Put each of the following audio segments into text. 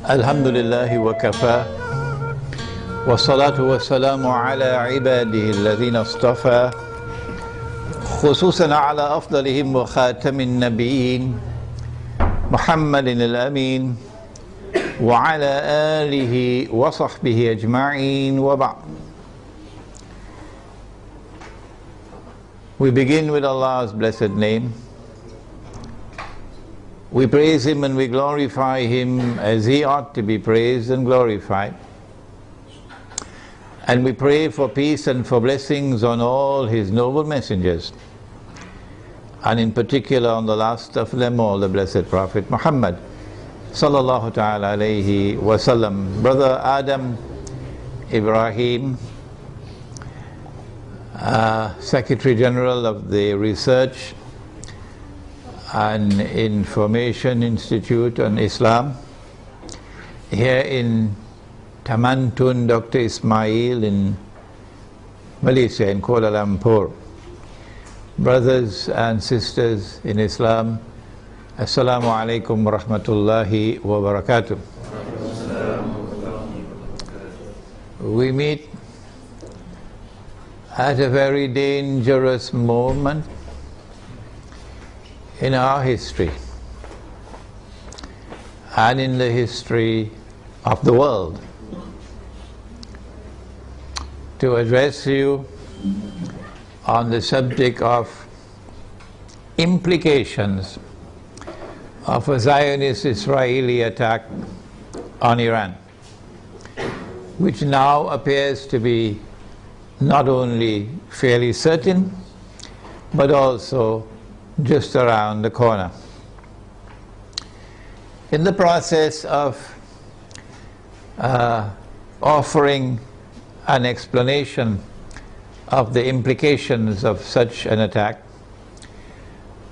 الحمد لله وكفى والصلاة والسلام على عباده الذين اصطفى خصوصا على أفضلهم وخاتم النبيين محمد الأمين وعلى آله وصحبه أجمعين وبعد. We begin with Allah's blessed name. We praise Him and we glorify Him as He ought to be praised and glorified. And we pray for peace and for blessings on all His noble messengers, and in particular on the last of them all, the blessed Prophet Muhammad sallallahu ta'ala alayhi wa sallam. Brother Adam Ibrahim, Secretary General of the Research and Information Institute on Islam, here in Tamantun, Dr. Ismail in Malaysia, in Kuala Lumpur. Brothers and sisters in Islam, Assalamu alaikum wa rahmatullahi wa barakatuh. We meet at a very dangerous moment in our history and in the history of the world to address you on the subject of implications of a Zionist-Israeli attack on Iran, which now appears to be not only fairly certain, but also just around the corner. In the process of offering an explanation of the implications of such an attack,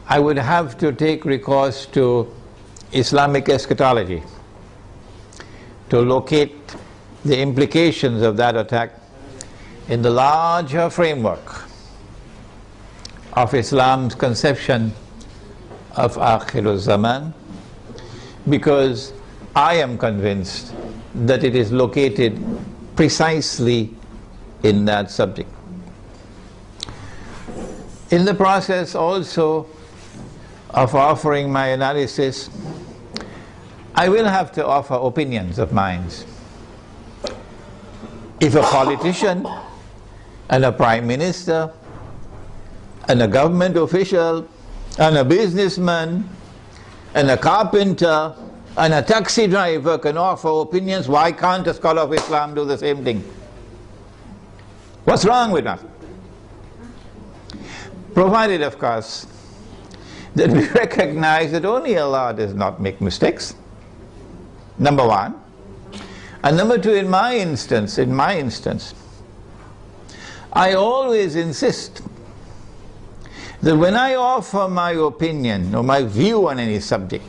I would have to take recourse to Islamic eschatology to locate the implications of that attack in the larger framework of Islam's conception of Akhirul Zaman, because I am convinced that it is located precisely in that subject. In the process also of offering my analysis, I will have to offer opinions of mine. If a politician and a prime minister and a government official and a businessman and a carpenter and a taxi driver can offer opinions, why can't a scholar of Islam do the same thing? What's wrong with that? Provided, of course, that we recognize that only Allah does not make mistakes, number one. And number two, in my instance, I always insist that when I offer my opinion or my view on any subject,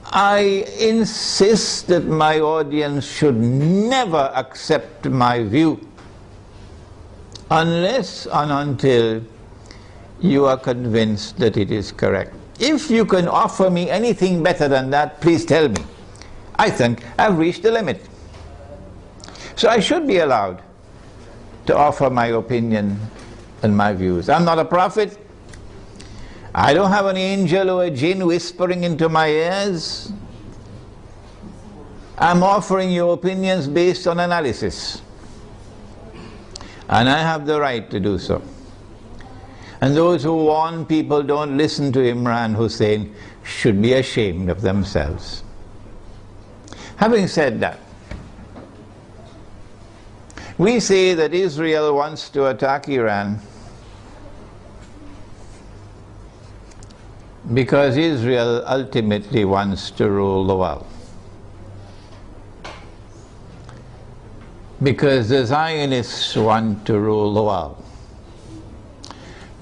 I insist that my audience should never accept my view unless and until you are convinced that it is correct. If you can offer me anything better than that, please tell me. I think I've reached the limit. So I should be allowed to offer my opinion and my views. I'm not a prophet. I don't have an angel or a jinn whispering into my ears. I'm offering you opinions based on analysis, and I have the right to do so. And those who warn people don't listen to Imran Hussein should be ashamed of themselves. Having said that, we say that Israel wants to attack Iran because Israel ultimately wants to rule the world. Because the Zionists want to rule the world.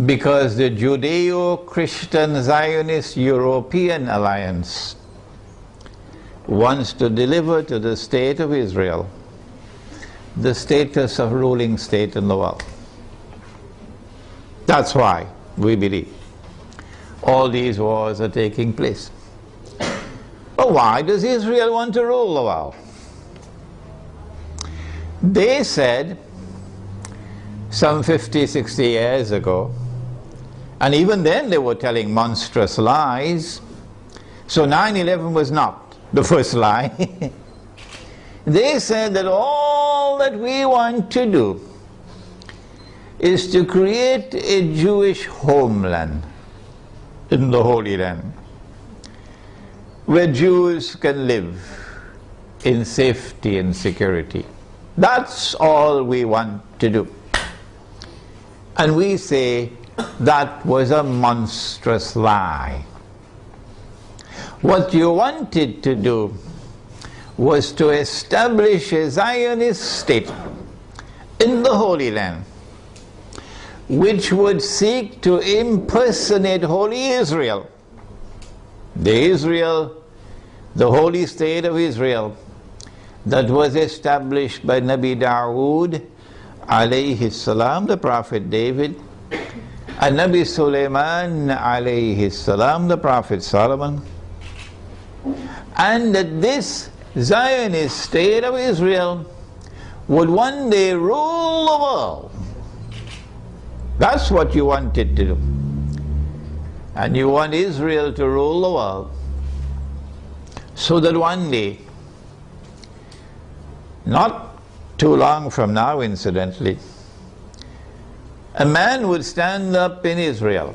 Because the Judeo-Christian Zionist European Alliance wants to deliver to the state of Israel the status of ruling state in the world. That's why we believe all these wars are taking place. But why does Israel want to rule the world? They said some 50, 60 years ago, and even then they were telling monstrous lies. So 9/11 was not the first lie. They said that all that we want to do is to create a Jewish homeland in the Holy Land, where Jews can live in safety and security. That's all we want to do. And we say that was a monstrous lie. What you wanted to do was to establish a Zionist state in the Holy Land, which would seek to impersonate Holy Israel, the holy state of Israel, that was established by Nabi Dawood alayhi salam, the Prophet David, and Nabi Sulaiman alayhi salam, the Prophet Solomon, and that this Zionist state of Israel would one day rule the world. That's what you wanted to do. And you want Israel to rule the world, so that one day, not too long from now incidentally, a man would stand up in Israel.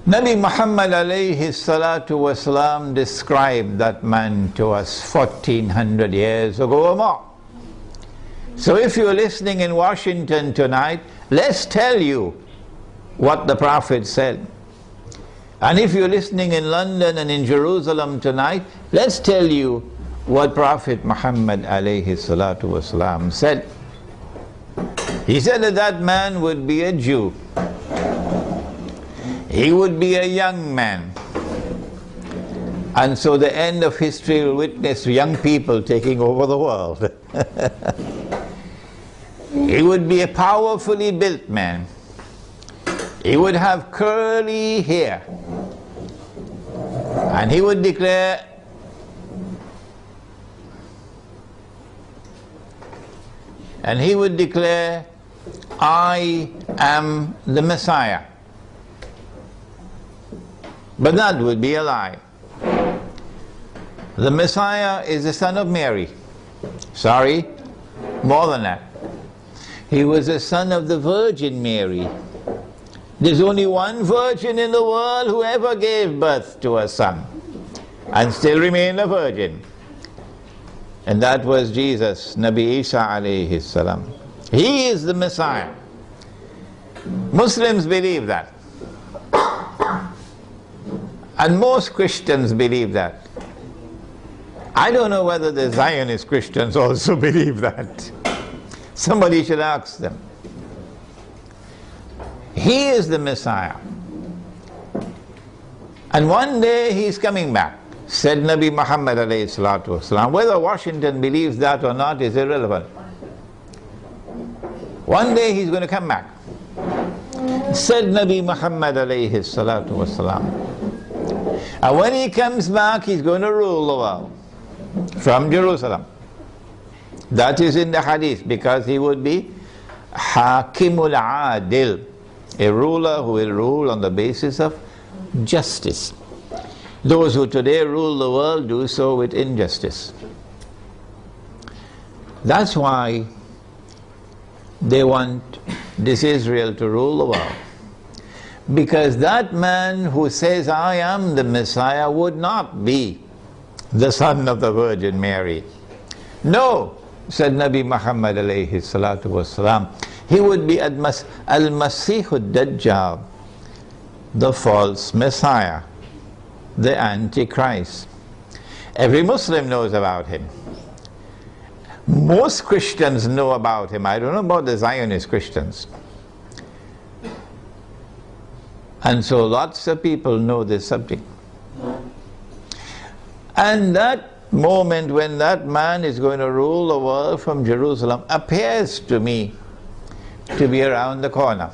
Nabi Muhammad alayhi salatu wasalam described that man to us 1400 years ago or more. So if you're listening in Washington tonight, let's tell you what the Prophet said. And if you're listening in London and in Jerusalem tonight, let's tell you what Prophet Muhammad alayhi salatu wasalam said. He said that that man would be a Jew. He would be a young man. And so the end of history will witness young people taking over the world. He would be a powerfully built man. He would have curly hair. And he would declare, I am the Messiah. But that would be a lie. The Messiah is the son of Mary. Sorry, more than that. He was the son of the Virgin Mary. There's only one virgin in the world who ever gave birth to a son and still remained a virgin. And that was Jesus, Nabi Isa alayhi salam. He is the Messiah. Muslims believe that. And most Christians believe that. I don't know whether the Zionist Christians also believe that. Somebody should ask them. He is the Messiah. And one day he's coming back, said Nabi Muhammad alayhi salatu wasalam. Whether Washington believes that or not is irrelevant. One day he's going to come back, said Nabi Muhammad alayhi salatu wasalam. And when he comes back, he's going to rule the world from Jerusalem. That is in the hadith, because he would be Hakimul Adil, a ruler who will rule on the basis of justice. Those who today rule the world do so with injustice. That's why they want this Israel to rule the world. Because that man who says, I am the Messiah, would not be the son of the Virgin Mary. No, said Nabi Muhammad alayhi salatu wasalam, he would be al-Masih ad-Dajjal, the false Messiah, the Antichrist. Every Muslim knows about him. Most Christians know about him. I don't know about the Zionist Christians. And so lots of people know this subject. And that moment when that man is going to rule the world from Jerusalem appears to me to be around the corner.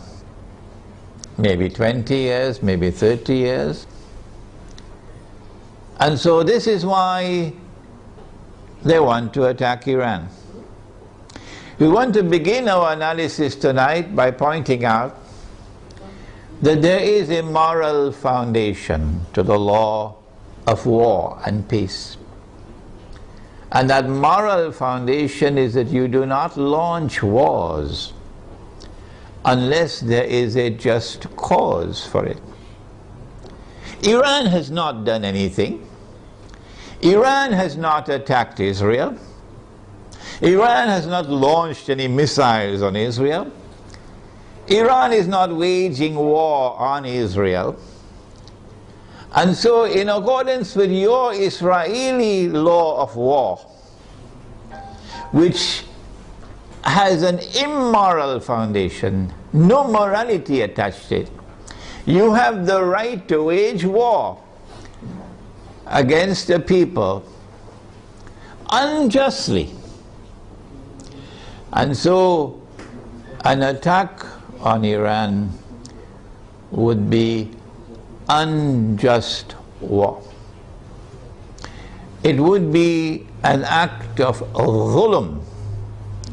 Maybe 20 years, maybe 30 years. And so this is why they want to attack Iran. We want to begin our analysis tonight by pointing out that there is a moral foundation to the law of war and peace. And that moral foundation is that you do not launch wars unless there is a just cause for it. Iran has not done anything. Iran has not attacked Israel. Iran has not launched any missiles on Israel. Iran is not waging war on Israel. And so, in accordance with your Israeli law of war, which has an immoral foundation, no morality attached to it, you have the right to wage war against a people unjustly. And so, an attack on Iran would be unjust war. It would be an act of dhulm,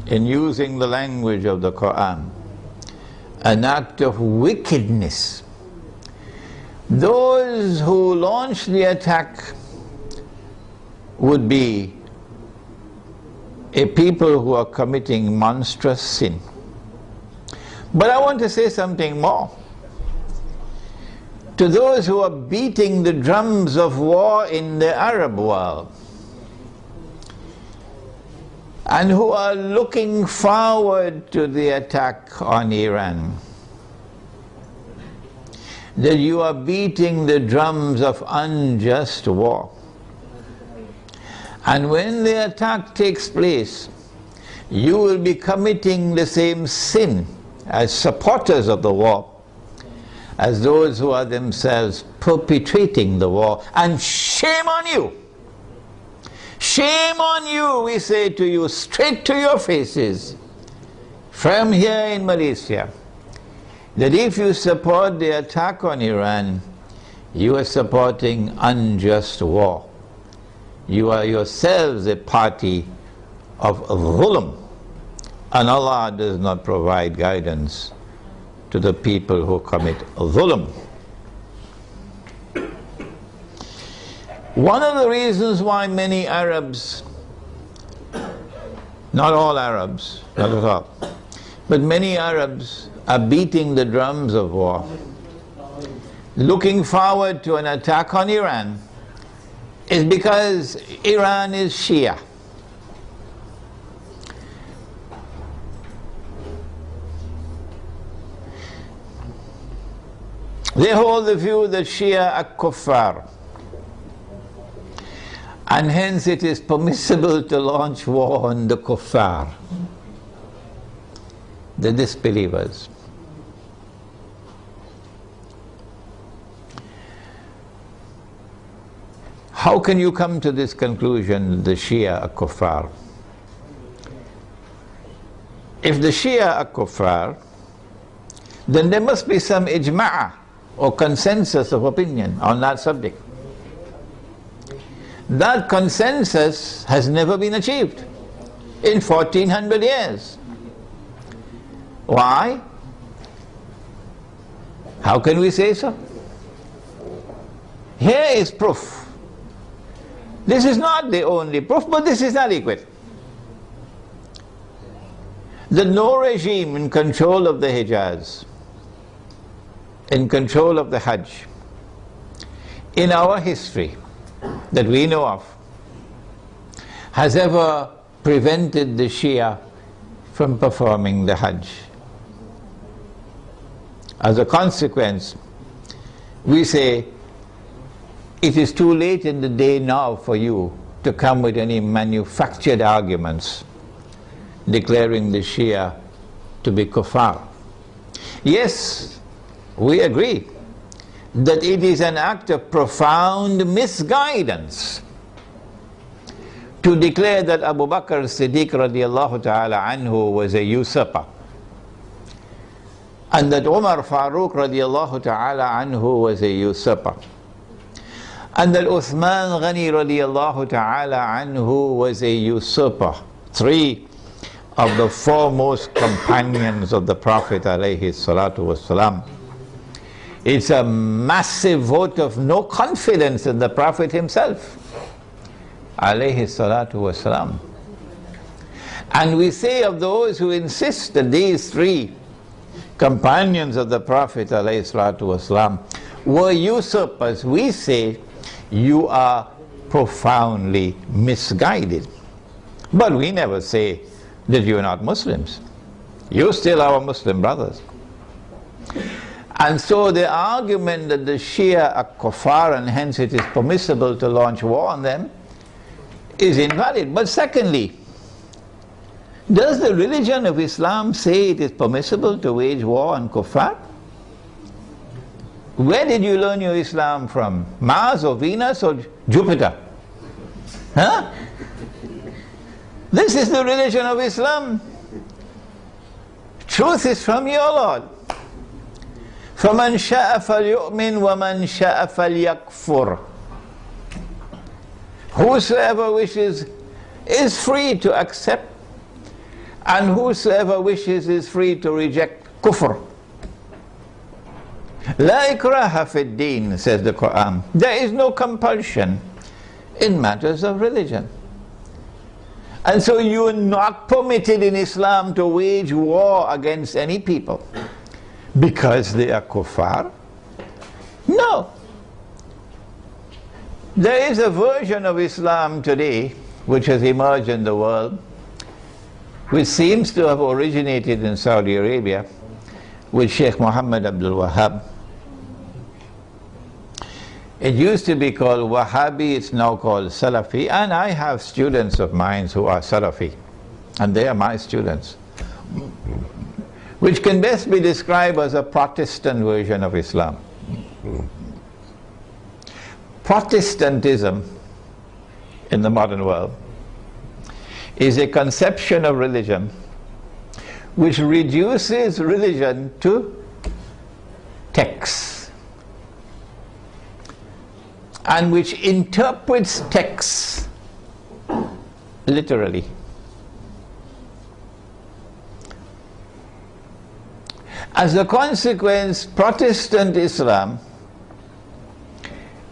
in using the language of the Quran, an act of wickedness. Those who launch the attack would be a people who are committing monstrous sin. But I want to say something more. To those who are beating the drums of war in the Arab world, and who are looking forward to the attack on Iran, that you are beating the drums of unjust war. And when the attack takes place, you will be committing the same sin as supporters of the war, as those who are themselves perpetrating the war. And shame on you! Shame on you, we say to you, straight to your faces, from here in Malaysia, that if you support the attack on Iran, you are supporting unjust war. You are yourselves a party of dhulm, and Allah does not provide guidance to the people who commit dhulm. One of the reasons why many Arabs, not all Arabs, not at all, but many Arabs are beating the drums of war, looking forward to an attack on Iran, is because Iran is Shia. They hold the view that Shia are kuffar, and hence it is permissible to launch war on the kuffar, the disbelievers. How can you come to this conclusion, the Shia are kuffar? If the Shia are kuffar, then there must be some ijma' or consensus of opinion on that subject. That consensus has never been achieved in 1400 years. Why? How can we say so? Here is proof. This is not the only proof, but this is adequate. The no regime in control of the Hijaz, in control of the Hajj, in our history that we know of, has ever prevented the Shia from performing the Hajj. As a consequence, we say, it is too late in the day now for you to come with any manufactured arguments declaring the Shia to be kuffar. Yes, we agree that it is an act of profound misguidance to declare that Abu Bakr Siddiq radiallahu ta'ala anhu was a usurper, and that Umar Farooq radiallahu ta'ala anhu was a usurper. and that Uthman Ghani radiallahu ta'ala anhu was a usurper. 3 of the foremost companions of the Prophet alayhi salatu wasalam. It's a massive vote of no confidence in the Prophet himself alayhi salatu wasalam. And we say of those who insist that these 3 companions of the Prophet alayhi salatu wasalam were usurpers, we say you are profoundly misguided. But we never say that you are not Muslims. You still are our Muslim brothers. And so the argument that the Shia are kuffar and hence it is permissible to launch war on them is invalid. But secondly, does the religion of Islam say it is permissible to wage war on kuffar? Where did you learn your Islam from? Mars or Venus or Jupiter? Huh? This is the religion of Islam. Truth is from your Lord. فَمَنْ شَاءَ فَلْيُؤْمِنْ وَمَنْ شَاءَ فَلْيَكْفُرْ. Whosoever wishes is free to accept, and whosoever wishes is free to reject kufr. La ikraha fi din, says the Quran. There is no compulsion in matters of religion. And so you are not permitted in Islam to wage war against any people because they are kuffar. No. There is a version of Islam today which has emerged in the world, which seems to have originated in Saudi Arabia with Sheikh Muhammad Abdul Wahhab. It used to be called Wahhabi, it's now called Salafi, and I have students of mine who are Salafi, and they are my students, which can best be described as a Protestant version of Islam. Protestantism in the modern world is a conception of religion which reduces religion to texts, and which interprets texts literally. As a consequence, Protestant Islam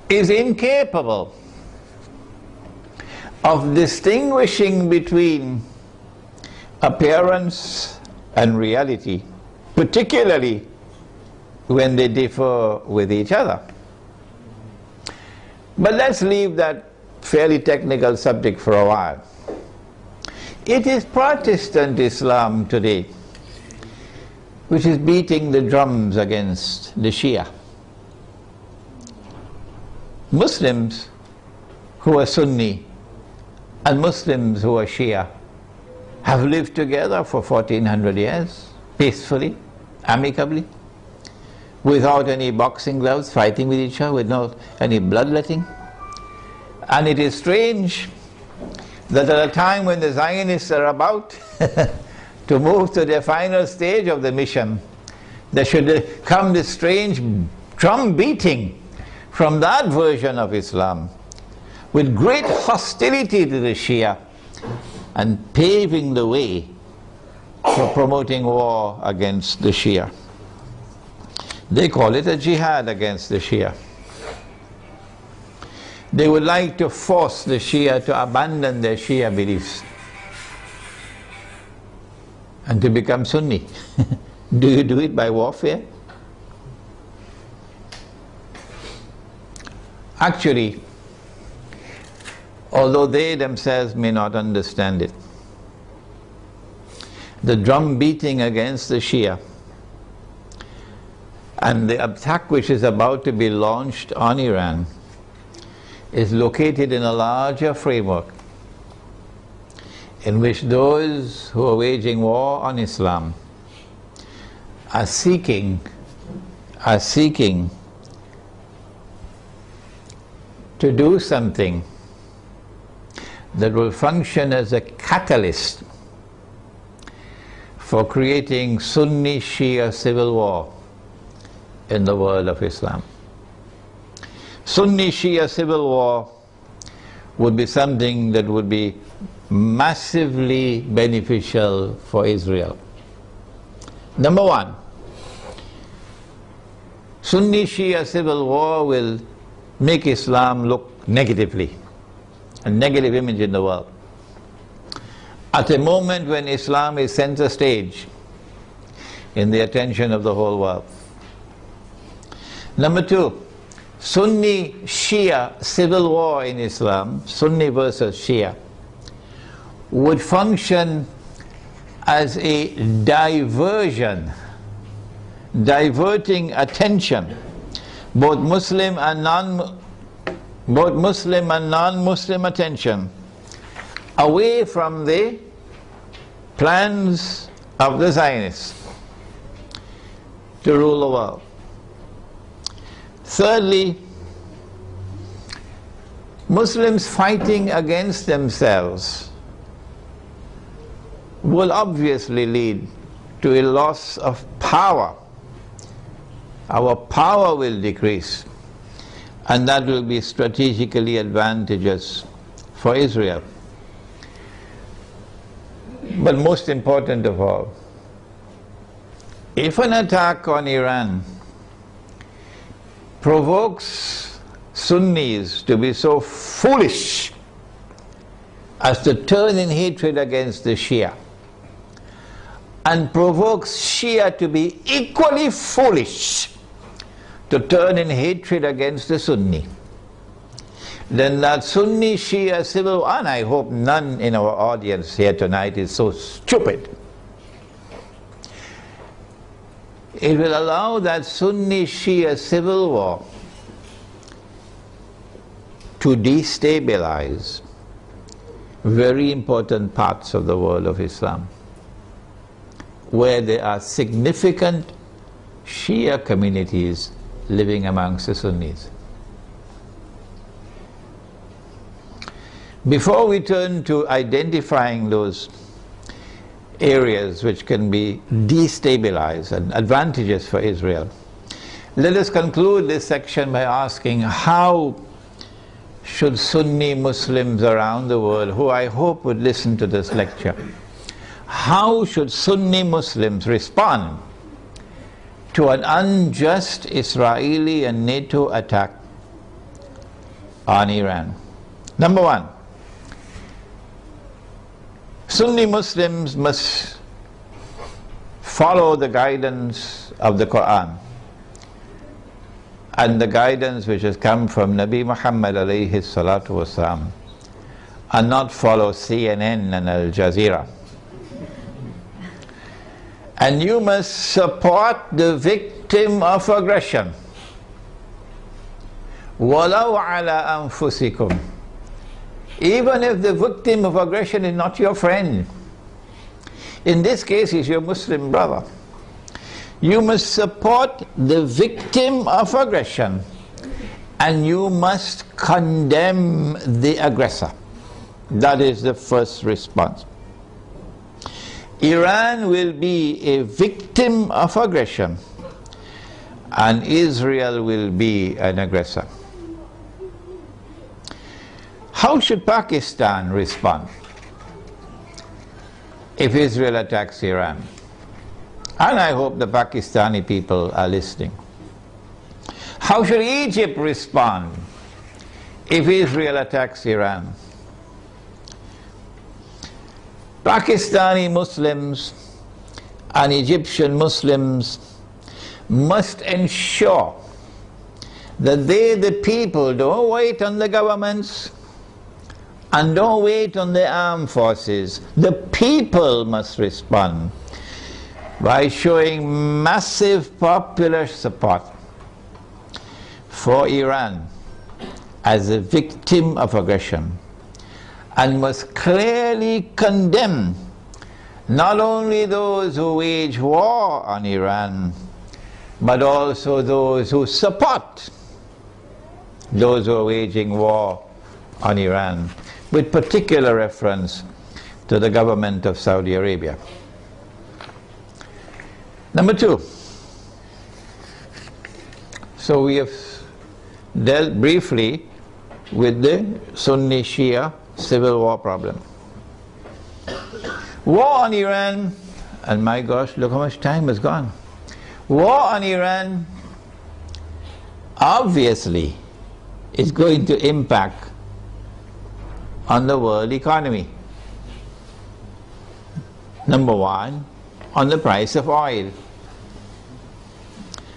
is incapable of distinguishing between appearance and reality, particularly when they differ with each other. But let's leave that fairly technical subject for a while. It is Protestant Islam today which is beating the drums against the Shia. Muslims who are Sunni and Muslims who are Shia have lived together for 1400 years, peacefully, amicably, without any boxing gloves, fighting with each other, without any bloodletting. And it is strange that at a time when the Zionists are about to move to their final stage of the mission, there should come this strange drum beating from that version of Islam, with great hostility to the Shia, and paving the way for promoting war against the Shia. They call it a jihad against the Shia. They would like to force the Shia to abandon their Shia beliefs and to become Sunni. Do you do it by warfare? Actually, although they themselves may not understand it, the drum beating against the Shia and the attack which is about to be launched on Iran is located in a larger framework in which those who are waging war on Islam are seeking to do something that will function as a catalyst for creating Sunni-Shia civil war in the world of Islam. Sunni-Shia civil war would be something that would be massively beneficial for Israel. Number one, Sunni-Shia civil war will make Islam look negatively, a negative image in the world. At a moment when Islam is center stage in the attention of the whole world. Number two, Sunni-Shia civil war in Islam, Sunni versus Shia, would function as a diversion, diverting attention, both Muslim and non-Muslim attention, away from the plans of the Zionists to rule the world. Thirdly, Muslims fighting against themselves will obviously lead to a loss of power. Our power will decrease, and that will be strategically advantageous for Israel. But most important of all, if an attack on Iran provokes Sunnis to be so foolish as to turn in hatred against the Shia, and provokes Shia to be equally foolish to turn in hatred against the Sunni, then that Sunni-Shia civil war, and I hope none in our audience here tonight is so stupid, it will allow that Sunni-Shia civil war to destabilize very important parts of the world of Islam, where there are significant Shia communities living amongst the Sunnis. Before we turn to identifying those areas which can be destabilized and advantageous for Israel, let us conclude this section by asking, how should Sunni Muslims around the world, who I hope would listen to this lecture, how should Sunni Muslims respond to an unjust Israeli and NATO attack on Iran? Number one, Sunni Muslims must follow the guidance of the Quran and the guidance which has come from Nabi Muhammad alayhi salatu wasalam, and not follow CNN and Al Jazeera. And you must support the victim of aggression. وَلَوْ عَلَىٰ أَنفُسِكُمْ. Even if the victim of aggression is not your friend. In this case, he's your Muslim brother. You must support the victim of aggression, and you must condemn the aggressor. That is the first response. Iran will be a victim of aggression, and Israel will be an aggressor. How should Pakistan respond if Israel attacks Iran? And I hope the Pakistani people are listening. How should Egypt respond if Israel attacks Iran? Pakistani Muslims and Egyptian Muslims must ensure that they, the people, don't wait on the governments and don't wait on the armed forces. The people must respond by showing massive popular support for Iran as a victim of aggression, and must clearly condemn not only those who wage war on Iran, but also those who support those who are waging war on Iran, with particular reference to the government of Saudi Arabia. Number two, so we have dealt briefly with the Sunni-Shia civil war problem. War on Iran, and my gosh, look how much time has gone. War on Iran obviously is going to impact on the world economy. Number one, on the price of oil.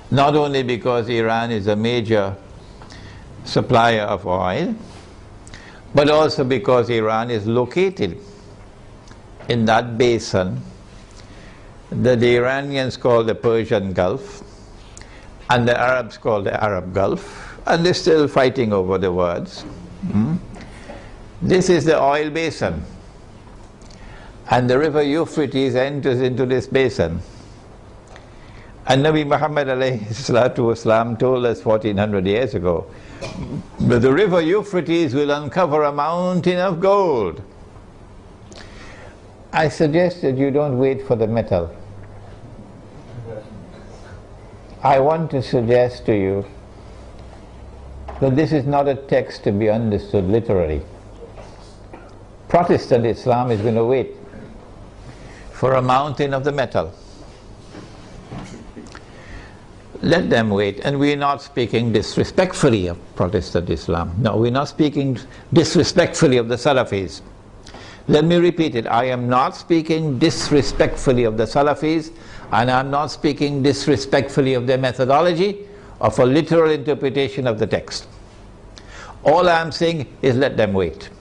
Not only because Iran is a major supplier of oil, but also because Iran is located in that basin that the Iranians call the Persian Gulf and the Arabs call the Arab Gulf, and they're still fighting over the words. This is the oil basin, and the river Euphrates enters into this basin. And Nabi Muhammad alayhi salatu wasalam told us 1400 years ago that the river Euphrates will uncover a mountain of gold. I suggest that you don't wait for the metal. I want to suggest to you that this is not a text to be understood literally. Protestant Islam is going to wait for a mountain of the metal. Let them wait. And we're not speaking disrespectfully of Protestant Islam. No, we're not speaking disrespectfully of the Salafis. Let me repeat it. I am not speaking disrespectfully of the Salafis, and I'm not speaking disrespectfully of their methodology of a literal interpretation of the text. All I'm saying is let them wait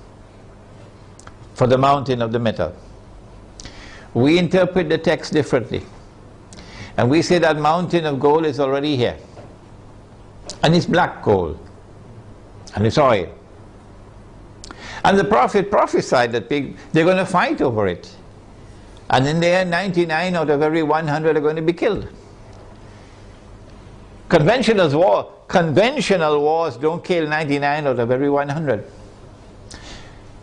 for the mountain of the metal. We interpret the text differently. And we say that mountain of gold is already here. And it's black gold. And it's oil. And the Prophet prophesied that they're going to fight over it. And in the end, 99 out of every 100 are going to be killed. Conventional wars don't kill 99 out of every 100.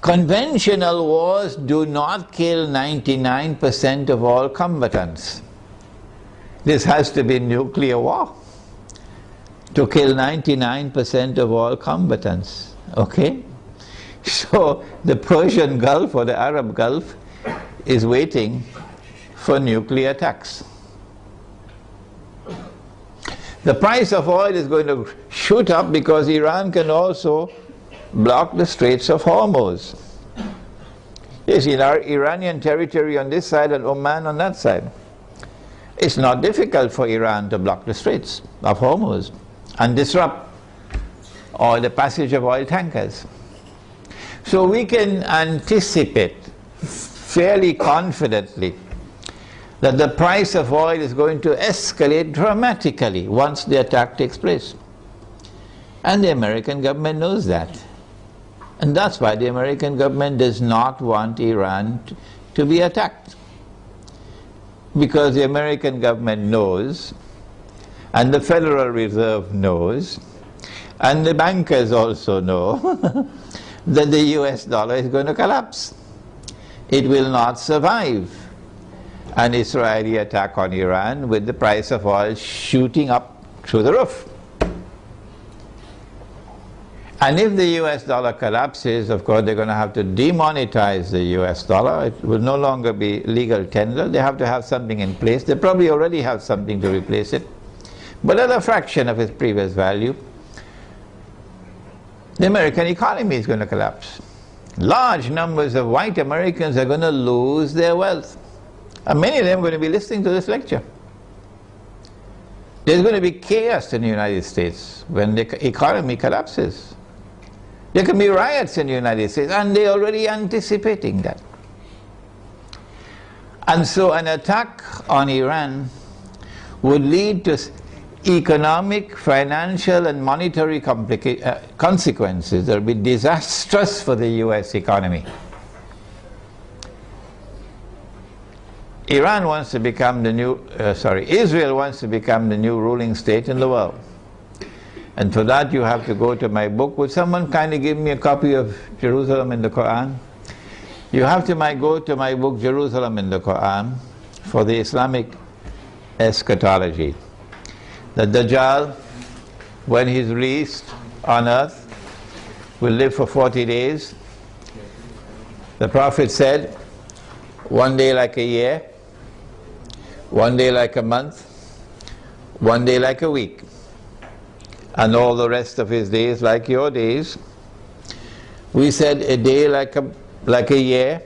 Conventional wars do not kill 99% of all combatants. This has to be nuclear war to kill 99% of all combatants. Okay? So the Persian Gulf or the Arab Gulf is waiting for nuclear attacks. The price of oil is going to shoot up because Iran can also block the Straits of Hormuz. You see, our Iranian territory on this side and Oman on that side. It's not difficult for Iran to block the Straits of Hormuz and disrupt the passage of oil tankers. So we can anticipate fairly confidently that the price of oil is going to escalate dramatically once the attack takes place. And the American government knows that. And that's why the American government does not want Iran to be attacked. Because the American government knows, and the Federal Reserve knows, and the bankers also know that the US dollar is going to collapse. It will not survive an Israeli attack on Iran with the price of oil shooting up through the roof. And if the US dollar collapses, of course, they're going to have to demonetize the US dollar. It will no longer be legal tender. They have to have something in place. They probably already have something to replace it, but at a fraction of its previous value. The American economy is going to collapse. Large numbers of white Americans are going to lose their wealth. And many of them are going to be listening to this lecture. There's going to be chaos in the United States when the economy collapses. There can be riots in the United States, and they're already anticipating that. And so an attack on Iran would lead to economic, financial, and monetary consequences that will be disastrous for the US economy. Israel wants to become the new ruling state in the world. And for that you have to go to my book. Would someone kindly give me a copy of Jerusalem in the Quran? You have to go to my book Jerusalem in the Quran for the Islamic eschatology. The Dajjal, when he's released, on earth will live for 40 days. The Prophet said, one day like a year, one day like a month, one day like a week, and all the rest of his days like your days. We said a day like a year,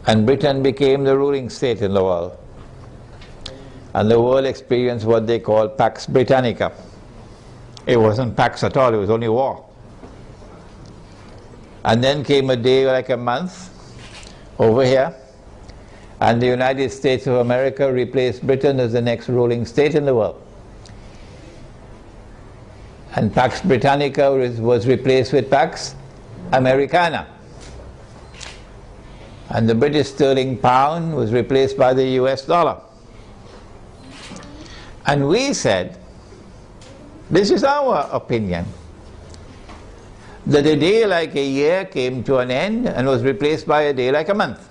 and Britain became the ruling state in the world. And the world experienced what they call Pax Britannica. It wasn't Pax at all, it was only war. And then came a day like a month over here, and the United States of America replaced Britain as the next ruling state in the world. And Pax Britannica was replaced with Pax Americana. And the British sterling pound was replaced by the US dollar. And we said, this is our opinion, that a day like a year came to an end and was replaced by a day like a month.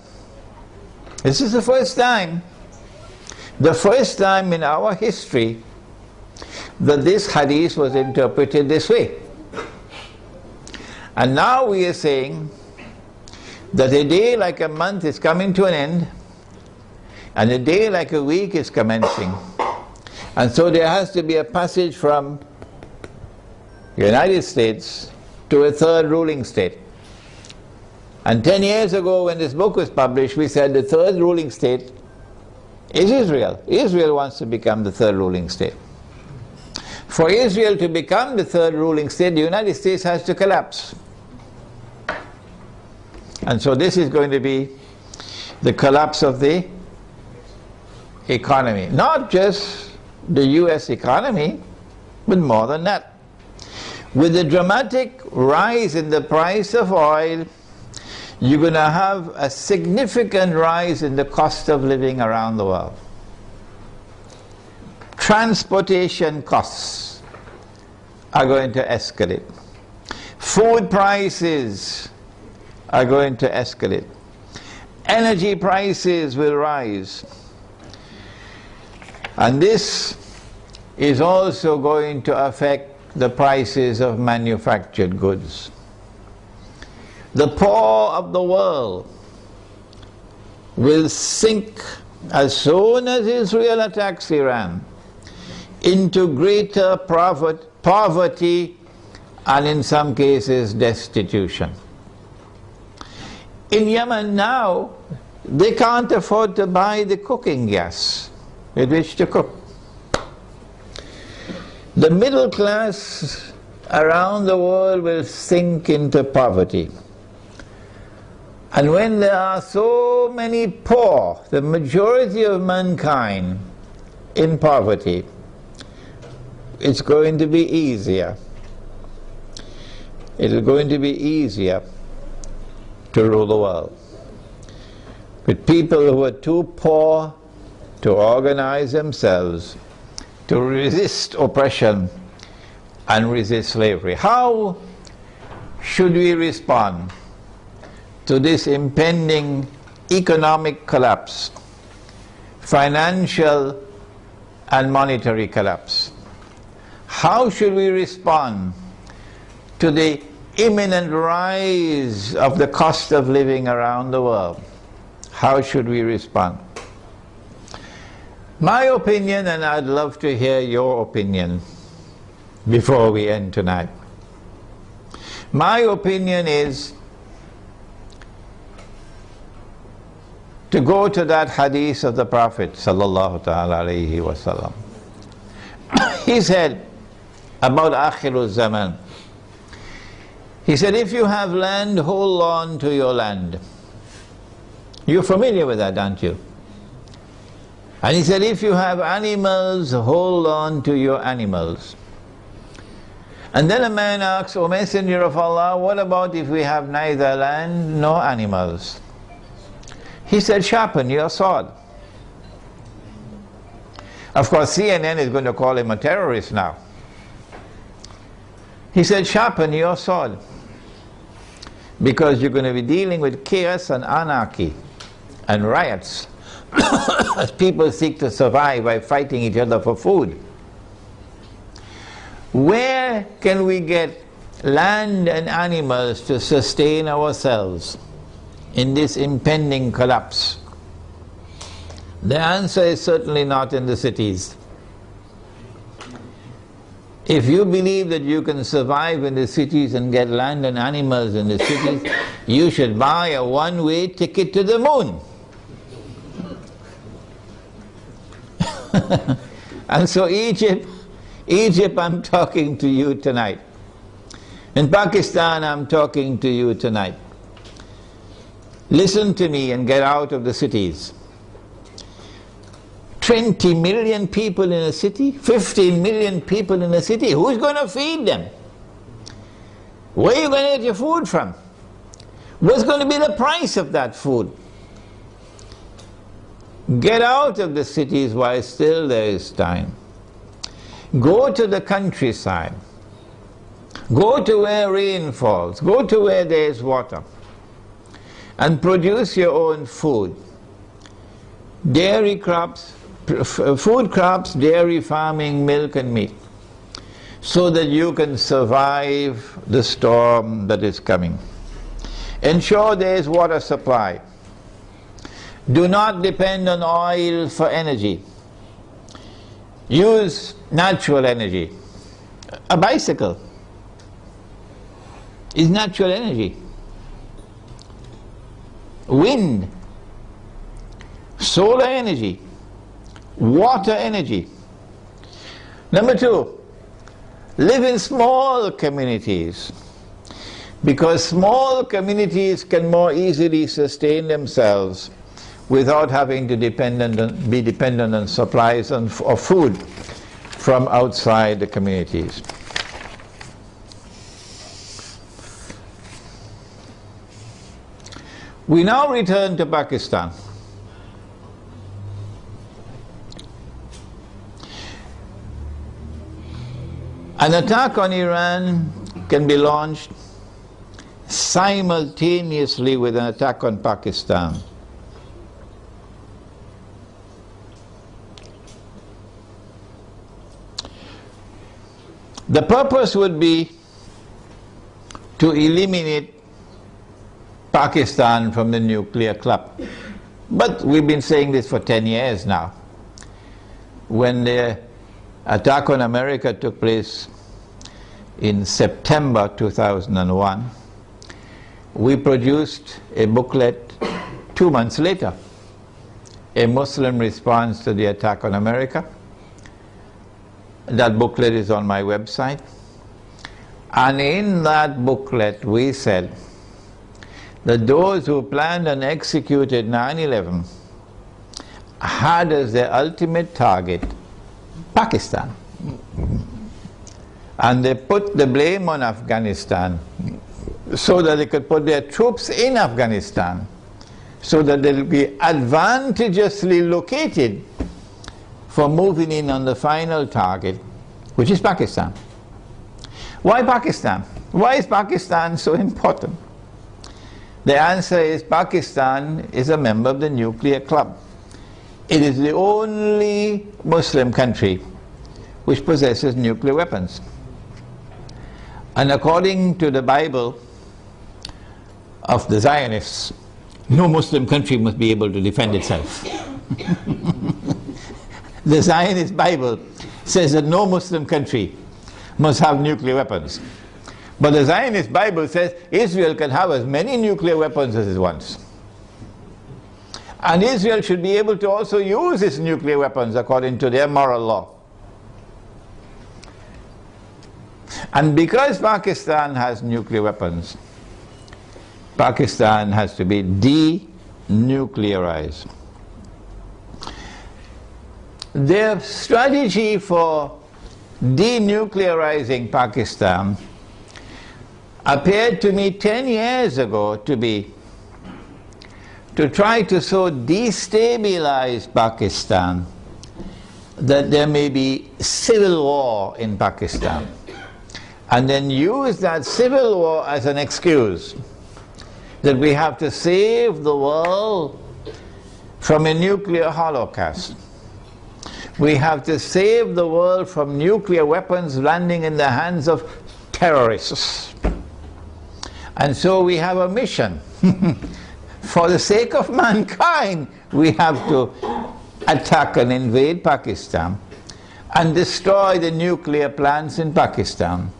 This is the first time in our history that this hadith was interpreted this way. And now we are saying that a day like a month is coming to an end and a day like a week is commencing. And so there has to be a passage from the United States to a third ruling state. And 10 years ago when this book was published, we said the third ruling state is Israel. Israel wants to become the third ruling state. For Israel to become the third ruling state, the United States has to collapse. And so this is going to be the collapse of the economy. Not just the US economy, but more than that. With the dramatic rise in the price of oil, you're going to have a significant rise in the cost of living around the world. Transportation costs are going to escalate. Food prices are going to escalate. Energy prices will rise. And this is also going to affect the prices of manufactured goods. The poor of the world will sink as soon as Israel attacks Iran into greater poverty and in some cases destitution. In Yemen now, they can't afford to buy the cooking gas with which to cook. The middle class around the world will sink into poverty. And when there are so many poor, the majority of mankind in poverty, it's going to be easier. It's going to be easier to rule the world. With people who are too poor to organize themselves, to resist oppression and resist slavery. How should we respond to this impending economic collapse, financial and monetary collapse? How should we respond to the imminent rise of the cost of living around the world? How should we respond? My opinion, and I'd love to hear your opinion before we end tonight. My opinion is to go to that hadith of the Prophet sallallahu ta'ala alayhi wa sallam. He said about Akhirul Zaman, he said, if you have land, hold on to your land. You're familiar with that, aren't you? And he said, if you have animals, hold on to your animals. And then a man asks, O Messenger of Allah, what about if we have neither land nor animals? He said, sharpen your sword. Of course, CNN is going to call him a terrorist now. He said, sharpen your sword, because you're going to be dealing with chaos and anarchy and riots as people seek to survive by fighting each other for food. Where can we get land and animals to sustain ourselves in this impending collapse? The answer is certainly not in the cities. If you believe that you can survive in the cities and get land and animals in the cities, you should buy a one-way ticket to the moon. And so Egypt, I'm talking to you tonight. In Pakistan, I'm talking to you tonight. Listen to me and get out of the cities. 20 million people in a city, 15 million people in a city, who's going to feed them? Where are you going to get your food from? What's going to be the price of that food? Get out of the cities while still there is time. Go to the countryside. Go to where rain falls. Go to where there is water. And produce your own food. Dairy crops, food crops, dairy farming, milk and meat, so that you can survive the storm that is coming. Ensure there is water supply. Do not depend on oil for energy. Use natural energy. A bicycle is natural energy. Wind, solar energy, water energy. Number two, live in small communities, because small communities can more easily sustain themselves without having to be dependent on supplies of food from outside the communities. We now return to Pakistan. An attack on Iran can be launched simultaneously with an attack on Pakistan. The purpose would be to eliminate Pakistan from the nuclear club. But we've been saying this for 10 years now. When the attack on America took place in September 2001, we produced a booklet 2 months later, a Muslim response to the attack on America. That booklet is on my website. And in that booklet we said that those who planned and executed 9/11 had as their ultimate target Pakistan. And they put the blame on Afghanistan so that they could put their troops in Afghanistan, so that they'll be advantageously located for moving in on the final target, which is Pakistan. Why Pakistan? Why is Pakistan so important? The answer is Pakistan is a member of the nuclear club. It is the only Muslim country which possesses nuclear weapons. And according to the Bible of the Zionists, no Muslim country must be able to defend itself. The Zionist Bible says that no Muslim country must have nuclear weapons. But the Zionist Bible says Israel can have as many nuclear weapons as it wants. And Israel should be able to also use its nuclear weapons according to their moral law. And because Pakistan has nuclear weapons, Pakistan has to be denuclearized. Their strategy for denuclearizing Pakistan appeared to me 10 years ago to be to try to so destabilize Pakistan that there may be civil war in Pakistan, and then use that civil war as an excuse that we have to save the world from a nuclear holocaust. We have to save the world from nuclear weapons landing in the hands of terrorists. And so we have a mission. For the sake of mankind, we have to attack and invade Pakistan and destroy the nuclear plants in Pakistan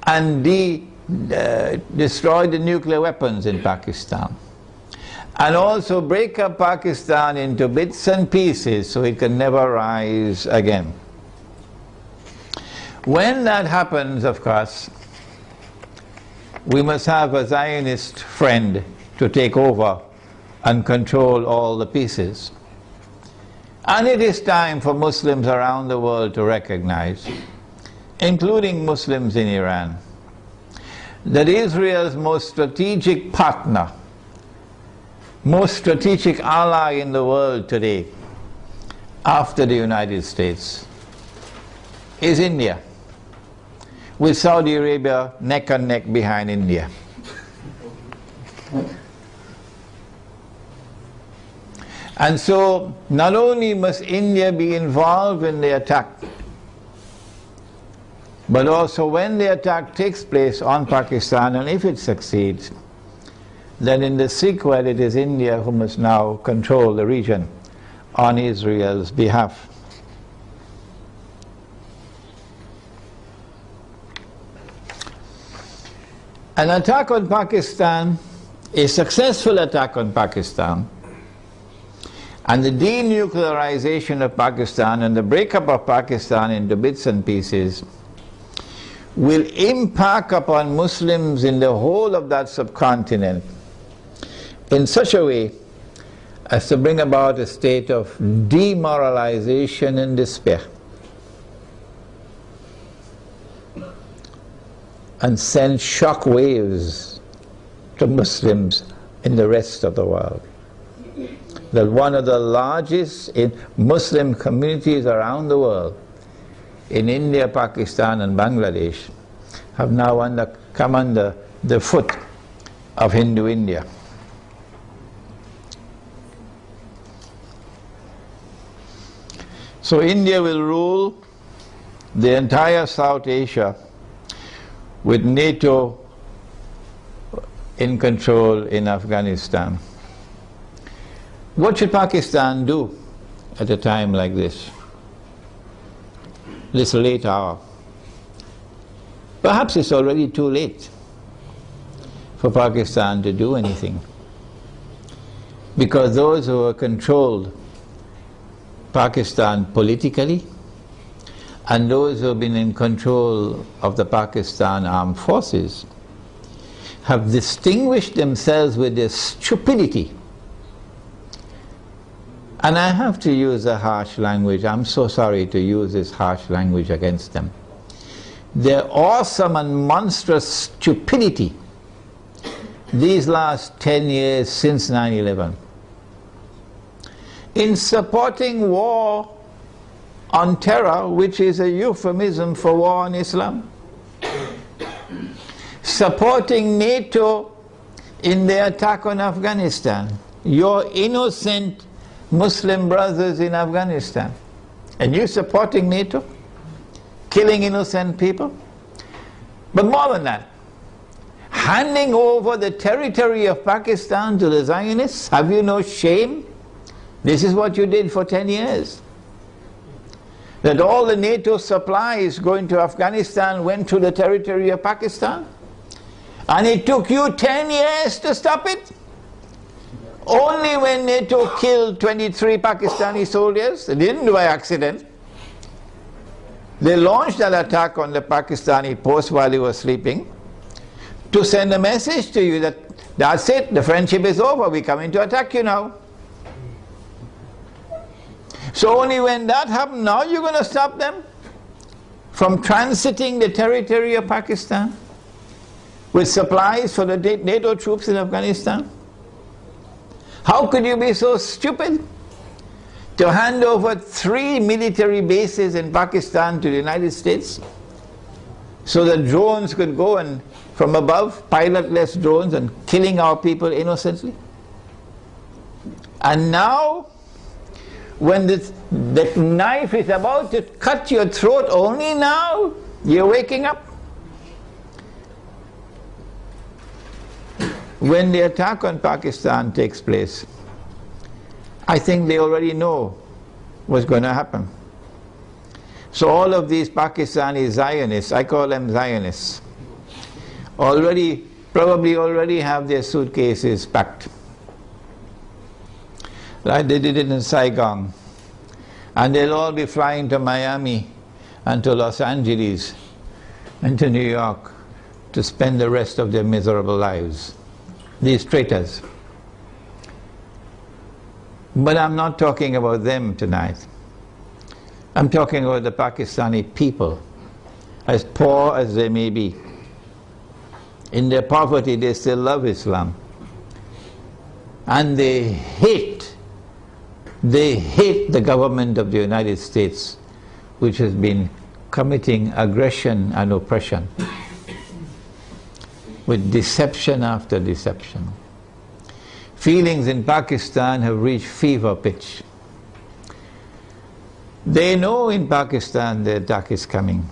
and destroy the nuclear weapons in Pakistan, and also break up Pakistan into bits and pieces so it can never rise again. When that happens, of course, we must have a Zionist friend to take over and control all the pieces. And it is time for Muslims around the world to recognize, including Muslims in Iran, that Israel's most strategic partner, most strategic ally in the world today, after the United States, is India, with Saudi Arabia neck and neck behind India. And so, not only must India be involved in the attack, but also when the attack takes place on Pakistan, and if it succeeds, then in the sequel it is India who must now control the region on Israel's behalf. An attack on Pakistan, a successful attack on Pakistan, and the denuclearization of Pakistan and the breakup of Pakistan into bits and pieces will impact upon Muslims in the whole of that subcontinent in such a way as to bring about a state of demoralization and despair, and send shock waves to Muslims in the rest of the world. That one of the largest Muslim communities around the world, in India, Pakistan and Bangladesh, have now come under the foot of Hindu India. So India will rule the entire South Asia with NATO in control in Afghanistan. What should Pakistan do at a time like this late hour? Perhaps it's already too late for Pakistan to do anything, because those who have controlled Pakistan politically and those who have been in control of the Pakistan armed forces have distinguished themselves with their stupidity. And I have to use a harsh language. I'm so sorry to use this harsh language against them. Their awesome and monstrous stupidity these last 10 years since 9/11 in supporting war on terror, which is a euphemism for war on Islam, supporting NATO in their attack on Afghanistan, your innocent Muslim brothers in Afghanistan, and you supporting NATO, killing innocent people. But more than that, handing over the territory of Pakistan to the Zionists. Have you no shame? This is what you did for 10 years. That all the NATO supplies going to Afghanistan went to the territory of Pakistan, and it took you 10 years to stop it. Only when NATO killed 23 Pakistani soldiers, they didn't do by accident. They launched an attack on the Pakistani post while they were sleeping to send a message to you that that's it, the friendship is over, we're coming to attack you now. So only when that happened, now you're going to stop them from transiting the territory of Pakistan with supplies for the NATO troops in Afghanistan? How could you be so stupid to hand over 3 military bases in Pakistan to the United States so that drones could go and from above, pilotless drones, and killing our people innocently? And now when the knife is about to cut your throat, only now you're waking up? When the attack on Pakistan takes place, I think they already know what's going to happen. So all of these Pakistani Zionists, I call them Zionists, probably already have their suitcases packed. Like they did it in Saigon. And they'll all be flying to Miami and to Los Angeles and to New York to spend the rest of their miserable lives. These traitors. But I'm not talking about them tonight. I'm talking about the Pakistani people, as poor as they may be. In their poverty, they still love Islam. And they hate the government of the United States, which has been committing aggression and oppression with deception after deception. Feelings in Pakistan have reached fever pitch. They know in Pakistan the attack is coming.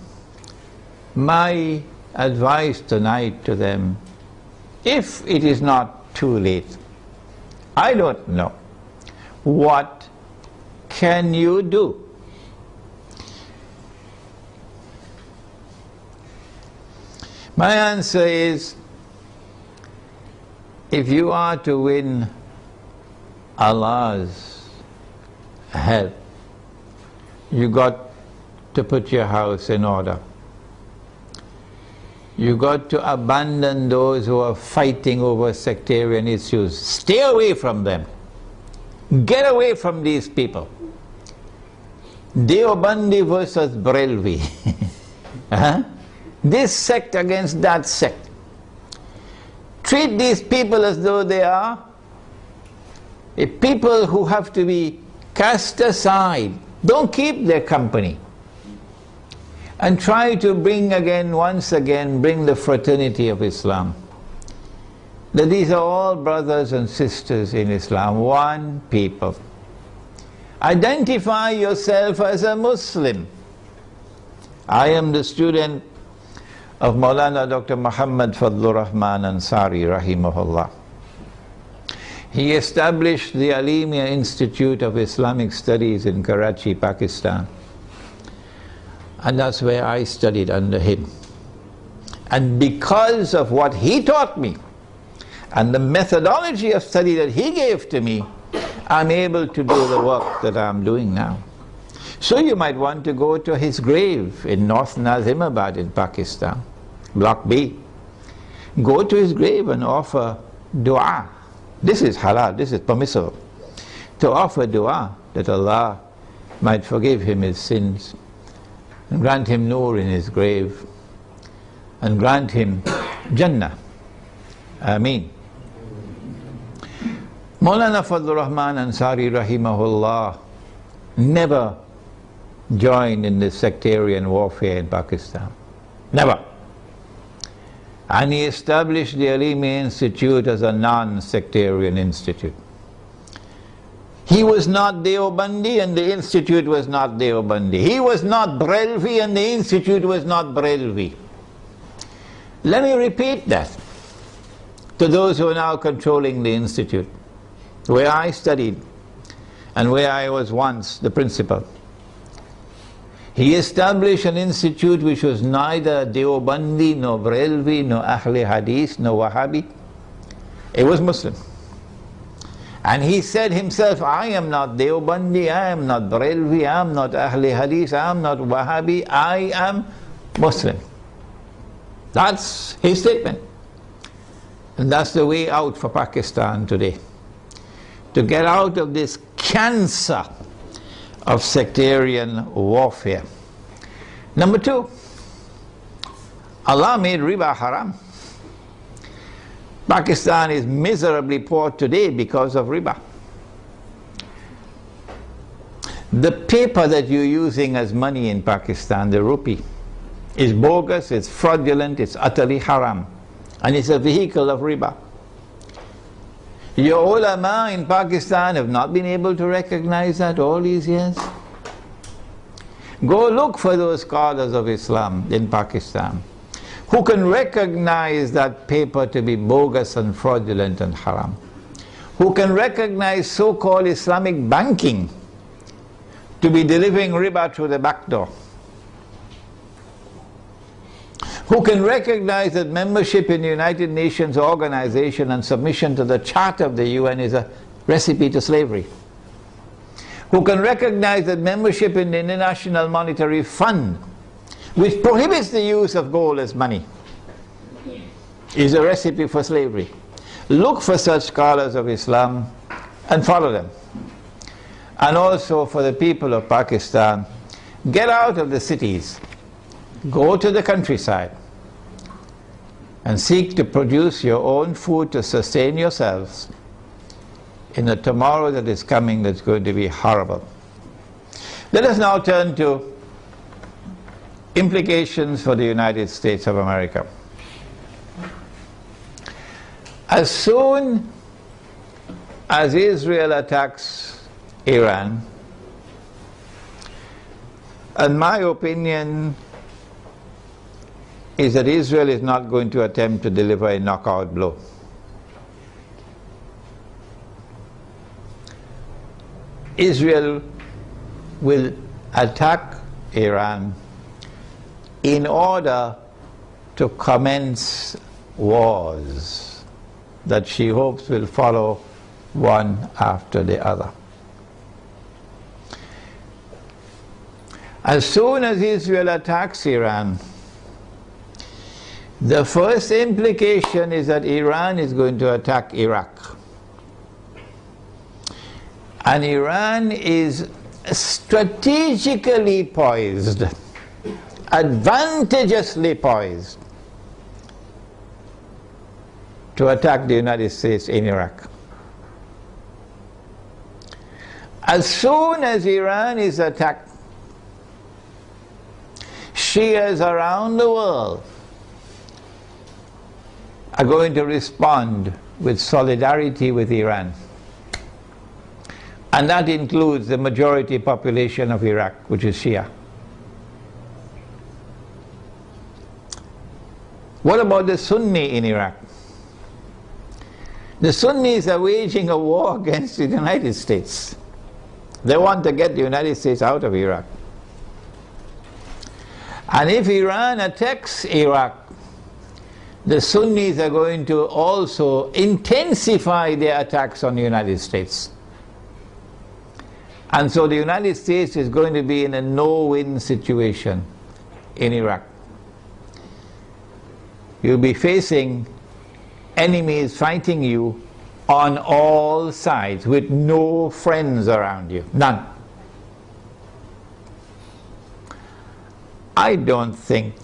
My advice tonight to them, if it is not too late, I don't know, what can you do? My answer is, if you are to win Allah's help, you got to put your house in order. You got to abandon those who are fighting over sectarian issues. Stay away from them. Get away from these people. Deobandi versus Barelvi. This sect against that sect. Treat these people as though they are people who have to be cast aside. Don't keep their company. And try to bring once again, the fraternity of Islam. That these are all brothers and sisters in Islam, one people. Identify yourself as a Muslim. I am the student of Maulana Dr. Muhammad Fadlur Rahman Ansari, rahimahullah. He established the Alimia Institute of Islamic Studies in Karachi, Pakistan. And that's where I studied under him. And because of what he taught me, and the methodology of study that he gave to me, I'm able to do the work that I'm doing now. So you might want to go to his grave in North Nazimabad in Pakistan, Block B. Go to his grave and offer dua. This is halal, this is permissible. To offer dua that Allah might forgive him his sins and grant him nur in his grave and grant him Jannah. Ameen. Maulana Fadlur Rahman Ansari rahimahullah never joined in this sectarian warfare in Pakistan. Never. And he established the Alimi Institute as a non-sectarian institute. He was not Deobandi and the institute was not Deobandi. He was not Barelvi and the institute was not Barelvi. Let me repeat that to those who are now controlling the institute, where I studied and where I was once the principal. He established an institute which was neither Deobandi, nor Barelvi, nor Ahli Hadith, nor Wahhabi. It was Muslim. And he said himself, I am not Deobandi, I am not Barelvi, I am not Ahli Hadith, I am not Wahhabi, I am Muslim. That's his statement. And that's the way out for Pakistan today. To get out of this cancer of sectarian warfare. Number two, Allah made riba haram. Pakistan is miserably poor today because of riba. The paper that you're using as money in Pakistan, the rupee, is bogus, it's fraudulent, it's utterly haram, and it's a vehicle of riba. Your ulama in Pakistan have not been able to recognize that all these years. Go look for those scholars of Islam in Pakistan who can recognize that paper to be bogus and fraudulent and haram, who can recognize so-called Islamic banking to be delivering riba through the back door, who can recognize that membership in the United Nations organization and submission to the Charter of the UN is a recipe to slavery, who can recognize that membership in the International Monetary Fund, which prohibits the use of gold as money, is a recipe for slavery. Look for such scholars of Islam and follow them. And also for the people of Pakistan, get out of the cities, go to the countryside, and seek to produce your own food to sustain yourselves in a tomorrow that is coming that's going to be horrible. Let us now turn to implications for the United States of America. As soon as Israel attacks Iran, and my opinion is that Israel is not going to attempt to deliver a knockout blow. Israel will attack Iran in order to commence wars that she hopes will follow one after the other. As soon as Israel attacks Iran, the first implication is that Iran is going to attack Iraq. And Iran is strategically poised, advantageously poised, to attack the United States in Iraq. As soon as Iran is attacked, Shias around the world are going to respond with solidarity with Iran. And that includes the majority population of Iraq, which is Shia. What about the Sunni in Iraq? The Sunnis are waging a war against the United States. They want to get the United States out of Iraq. And if Iran attacks Iraq, the Sunnis are going to also intensify their attacks on the United States. And so the United States is going to be in a no-win situation in Iraq. You'll be facing enemies fighting you on all sides with no friends around you, none. I don't think,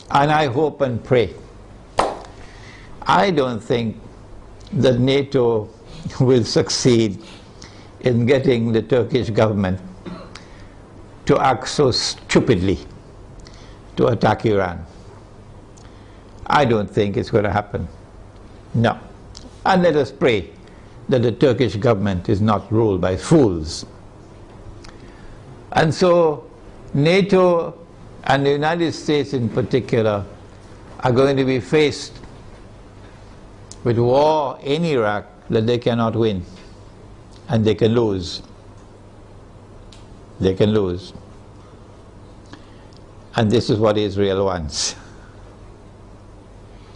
and I hope and pray, I don't think that NATO will succeed in getting the Turkish government to act so stupidly to attack Iran. I don't think it's going to happen. No. And let us pray that the Turkish government is not ruled by fools. And so NATO and the United States in particular are going to be faced with war in Iraq that they cannot win. And they can lose. They can lose. And this is what Israel wants.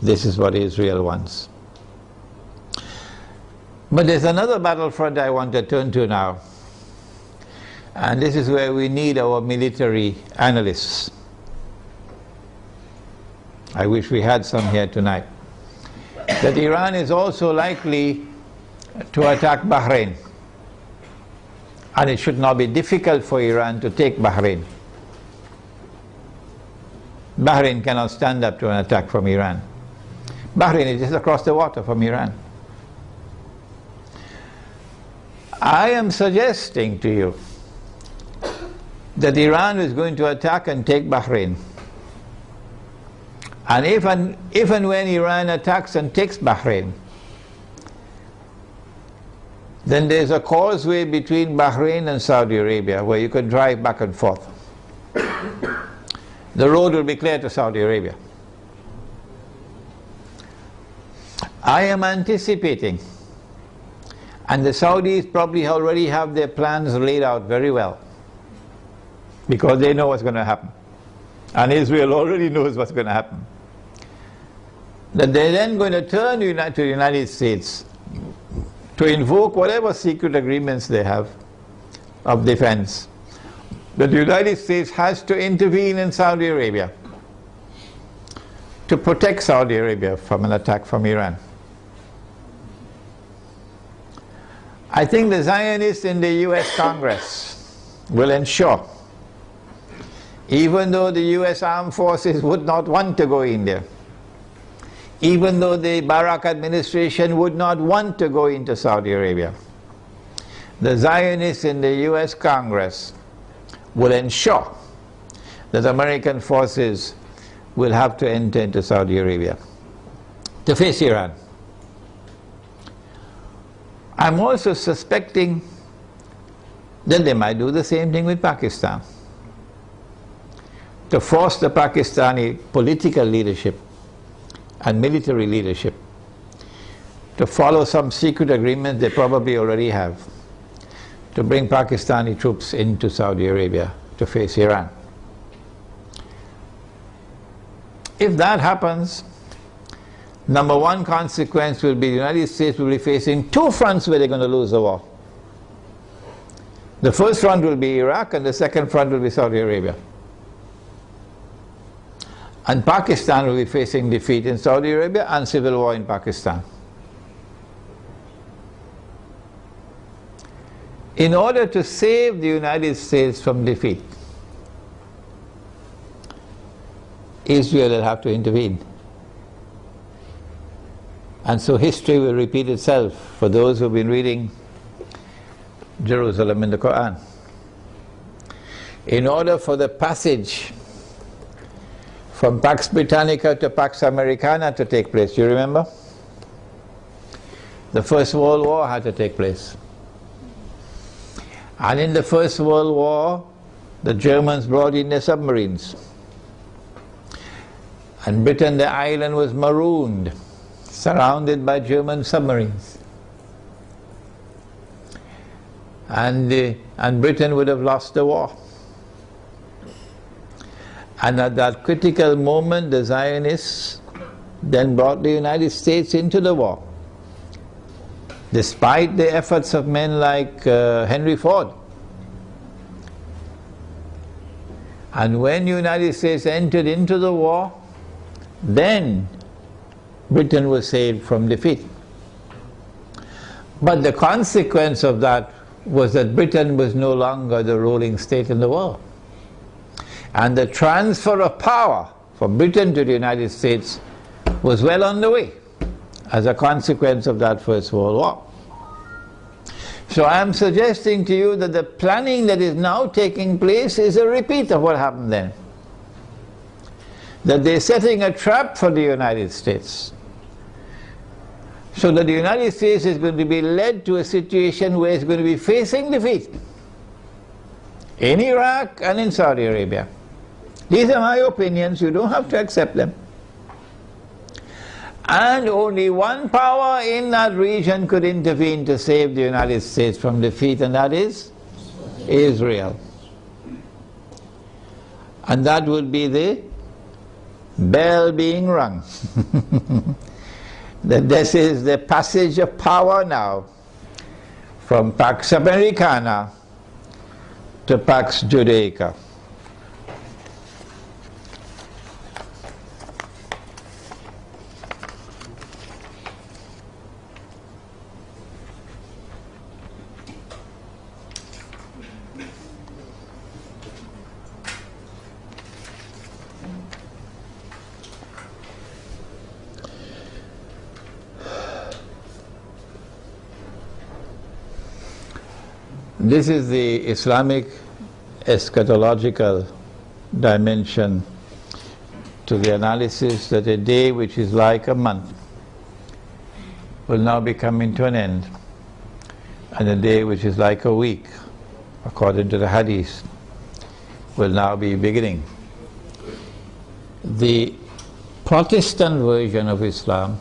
This is what Israel wants. But there's another battlefront I want to turn to now. And this is where we need our military analysts. I wish we had some here tonight. That Iran is also likely to attack Bahrain. And it should not be difficult for Iran to take Bahrain. Bahrain cannot stand up to an attack from Iran. Bahrain is just across the water from Iran. I am suggesting to you that Iran is going to attack and take Bahrain. And if and when Iran attacks and takes Bahrain, Then there's a causeway between Bahrain and Saudi Arabia where you can drive back and forth. The road will be clear to Saudi Arabia. I am anticipating, and the Saudis probably already have their plans laid out very well, because they know what's going to happen. And Israel already knows what's going to happen. That they're then going to turn to the United States to invoke whatever secret agreements they have of defense. That the United States has to intervene in Saudi Arabia to protect Saudi Arabia from an attack from Iran. I think the Zionists in the US Congress will ensure, even though the US armed forces would not want to go in there, even though the Barak administration would not want to go into Saudi Arabia, the Zionists in the US Congress will ensure that American forces will have to enter into Saudi Arabia to face Iran. I'm also suspecting that they might do the same thing with Pakistan, to force the Pakistani political leadership and military leadership to follow some secret agreement they probably already have, to bring Pakistani troops into Saudi Arabia to face Iran. If that happens, number one consequence will be the United States will be facing two fronts where they're going to lose the war. The first front will be Iraq, and the second front will be Saudi Arabia. And Pakistan will be facing defeat in Saudi Arabia and civil war in Pakistan. In order to save the United States from defeat, Israel will have to intervene. And so history will repeat itself for those who have been reading Jerusalem in the Quran. In order for the passage from Pax Britannica to Pax Americana to take place, you remember? The First World War had to take place. And in the First World War, the Germans brought in their submarines. And Britain, the island, was marooned, surrounded by German submarines. And Britain would have lost the war. And at that critical moment, the Zionists then brought the United States into the war, despite the efforts of men like Henry Ford. And when the United States entered into the war, then Britain was saved from defeat. But the consequence of that was that Britain was no longer the ruling state in the world. And the transfer of power from Britain to the United States was well on the way as a consequence of that First World War. So I am suggesting to you that the planning that is now taking place is a repeat of what happened then. That they're setting a trap for the United States, so that the United States is going to be led to a situation where it's going to be facing defeat in Iraq and in Saudi Arabia. These are my opinions, you don't have to accept them. And only one power in that region could intervene to save the United States from defeat, and that is Israel. And that would be the bell being rung. That this is the passage of power now from Pax Americana to Pax Judaica. This is the Islamic eschatological dimension to the analysis that a day which is like a month will now be coming to an end. and a day which is like a week, according to the hadith, will now be beginning. The Protestant version of Islam,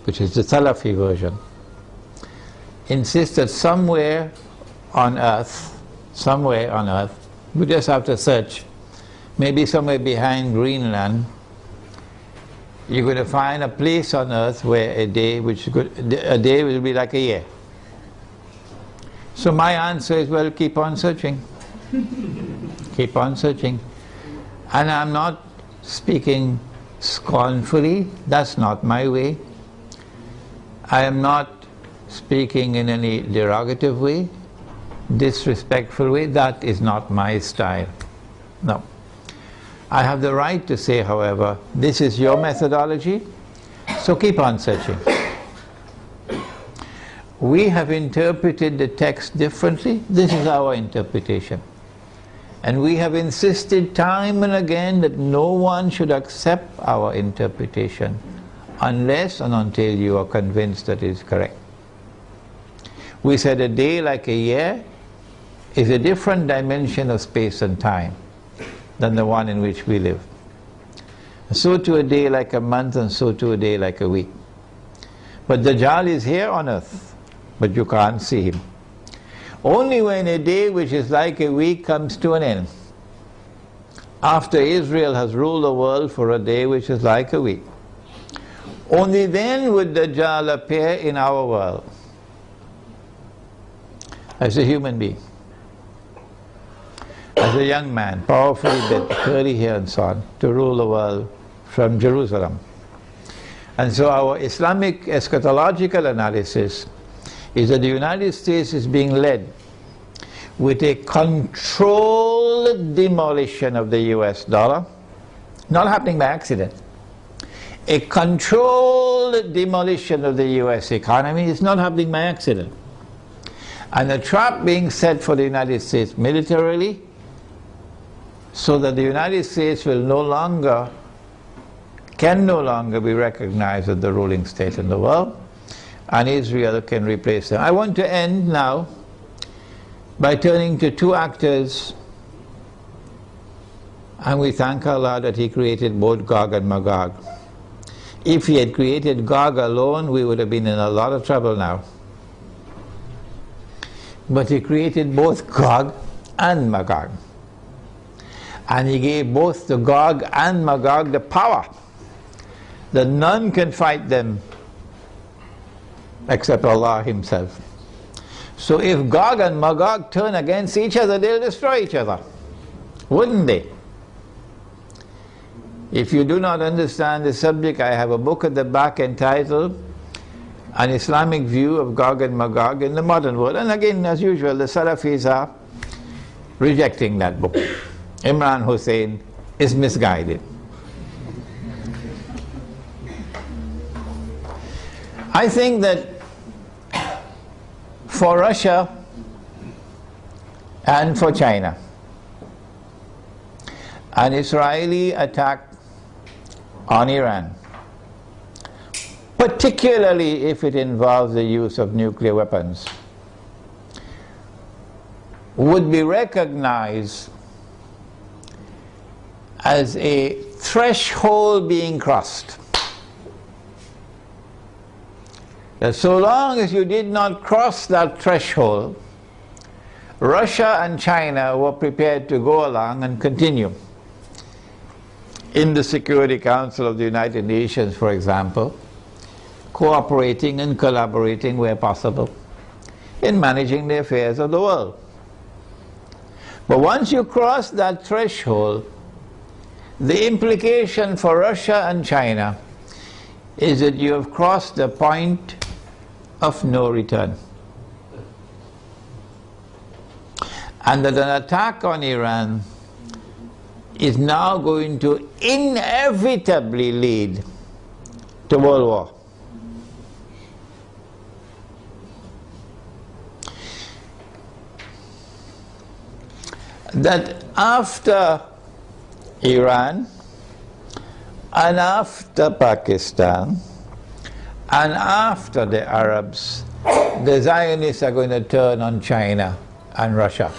which is the Salafi version, insists that somewhere on earth, we just have to search, maybe somewhere behind Greenland, you're going to find a place on earth where a day will be like a year. So my answer is, well, keep on searching. Keep on searching. And I'm not speaking scornfully, that's not my way. I am not speaking in any derogative way, disrespectful way, that is not my style. No. I have the right to say, however, this is your methodology, so keep on searching. We have interpreted the text differently, this is our interpretation. And we have insisted time and again that no one should accept our interpretation unless and until you are convinced that it is correct. We said a day like a year is a different dimension of space and time than the one in which we live. So to a day like a month, and so to a day like a week. But Dajjal is here on earth, but you can't see him. Only when a day which is like a week comes to an end, after Israel has ruled the world for a day which is like a week, only then would Dajjal appear in our world as a human being, as a young man, powerfully built, curly hair and so on, to rule the world from Jerusalem. And so our Islamic eschatological analysis is that the United States is being led with a controlled demolition of the US dollar, not happening by accident. A controlled demolition of the US economy is not happening by accident. And a trap being set for the United States militarily, so that the United States will can no longer be recognized as the ruling state in the world, and Israel can replace them. I want to end now by turning to two actors, and we thank Allah that He created both Gog and Magog. If He had created Gog alone, we would have been in a lot of trouble now. But He created both Gog and Magog. And He gave both the Gog and Magog the power that none can fight them except Allah Himself. So if Gog and Magog turn against each other, they'll destroy each other, wouldn't they? If you do not understand the subject, I have a book at the back entitled An Islamic View of Gog and Magog in the Modern World. And again, as usual, the Salafis are rejecting that book. Imran Hussein is misguided. I think that for Russia and for China, an Israeli attack on Iran, particularly if it involves the use of nuclear weapons, would be recognized as a threshold being crossed. That so long as you did not cross that threshold, Russia and China were prepared to go along and continue. In the Security Council of the United Nations, for example, cooperating and collaborating where possible in managing the affairs of the world. But once you cross that threshold, the implication for Russia and China is that you have crossed the point of no return. And that an attack on Iran is now going to inevitably lead to world war. That after Iran and after Pakistan and after the Arabs, the Zionists are going to turn on China and Russia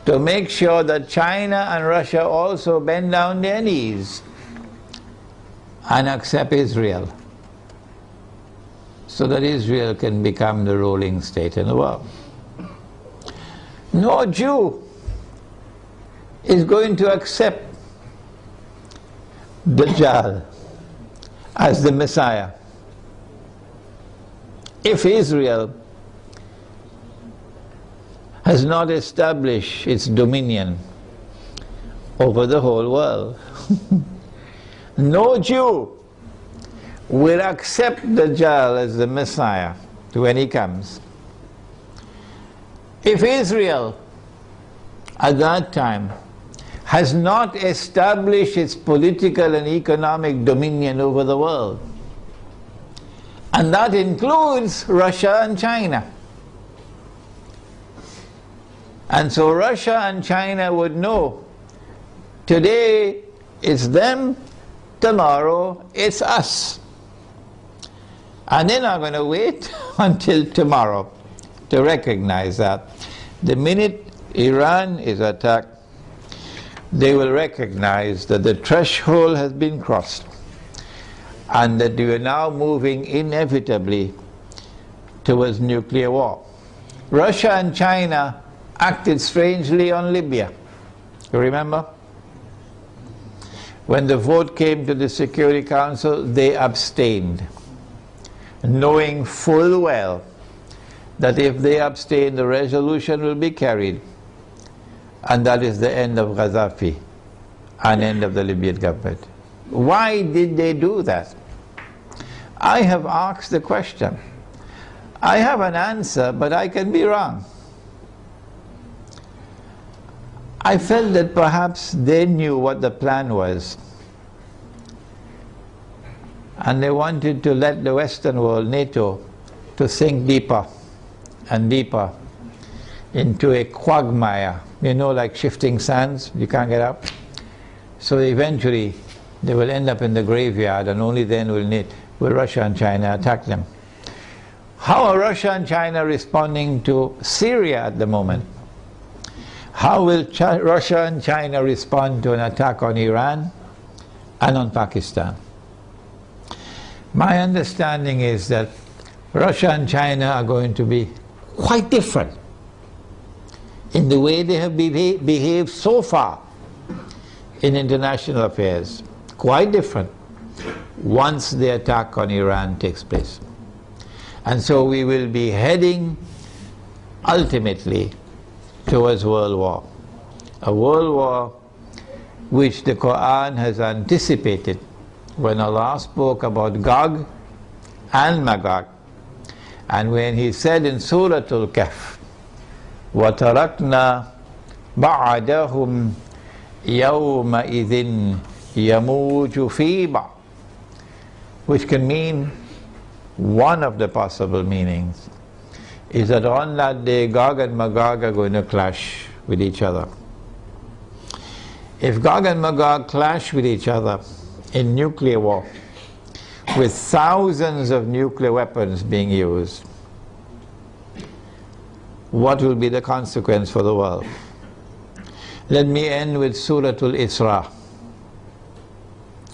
to make sure that China and Russia also bend down their knees and accept Israel, so that Israel can become the ruling state in the world. No Jew is going to accept Dajjal as the Messiah if Israel has not established its dominion over the whole world. No Jew will accept Dajjal as the Messiah when he comes if Israel at that time has not established its political and economic dominion over the world. And that includes Russia and China. And so Russia and China would know, today it's them, tomorrow it's us. And they're not going to wait until tomorrow to recognize that. The minute Iran is attacked, they will recognize that the threshold has been crossed and that we are now moving inevitably towards nuclear war. Russia and China acted strangely on Libya. You remember? When the vote came to the Security Council, they abstained, knowing full well that if they abstain, the resolution will be carried. And that is the end of Gaddafi and end of the Libyan government. Why did they do that? I have asked the question. I have an answer, but I can be wrong. I felt that perhaps they knew what the plan was, and they wanted to let the Western world, NATO, to sink deeper and deeper into a quagmire, you know, like shifting sands, you can't get up. So eventually they will end up in the graveyard, and only then will Russia and China attack them. How are Russia and China responding to Syria at the moment? How will Russia and China respond to an attack on Iran and on Pakistan? My understanding is that Russia and China are going to be quite different in the way they have behaved so far in international affairs. Quite different once the attack on Iran takes place. And so we will be heading ultimately towards world war. A world war which the Quran has anticipated when Allah spoke about Gog and Magog, and when He said in Surah Al-Kahf, وَتَرَكْنَا بَعْدَهُمْ يَوْمَئِذٍ يَمُوجُ فِي بَعْضٍ, which can mean, one of the possible meanings is that on that day Gog and Magog are going to clash with each other. If Gog and Magog clash with each other in nuclear war, with thousands of nuclear weapons being used, what will be the consequence for the world? Let me end with Surah Al-Isra,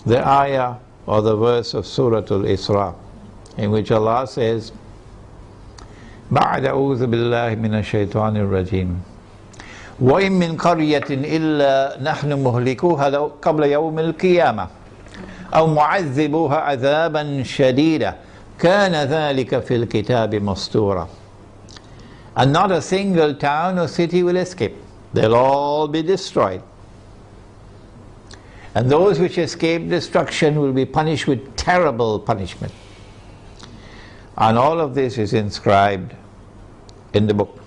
the ayah or the verse of Surah Al-Isra, in which Allah says, بعد أعوذ بالله من الشيطان الرجيم وإن من قرية إلا نحن مهلكوها قبل يوم القيامة أو معذبوها عذابا شديدا كان ذلك في الكتاب مسطورا. And not a single town or city will escape. They'll all be destroyed. And those which escape destruction will be punished with terrible punishment. And all of this is inscribed in the book.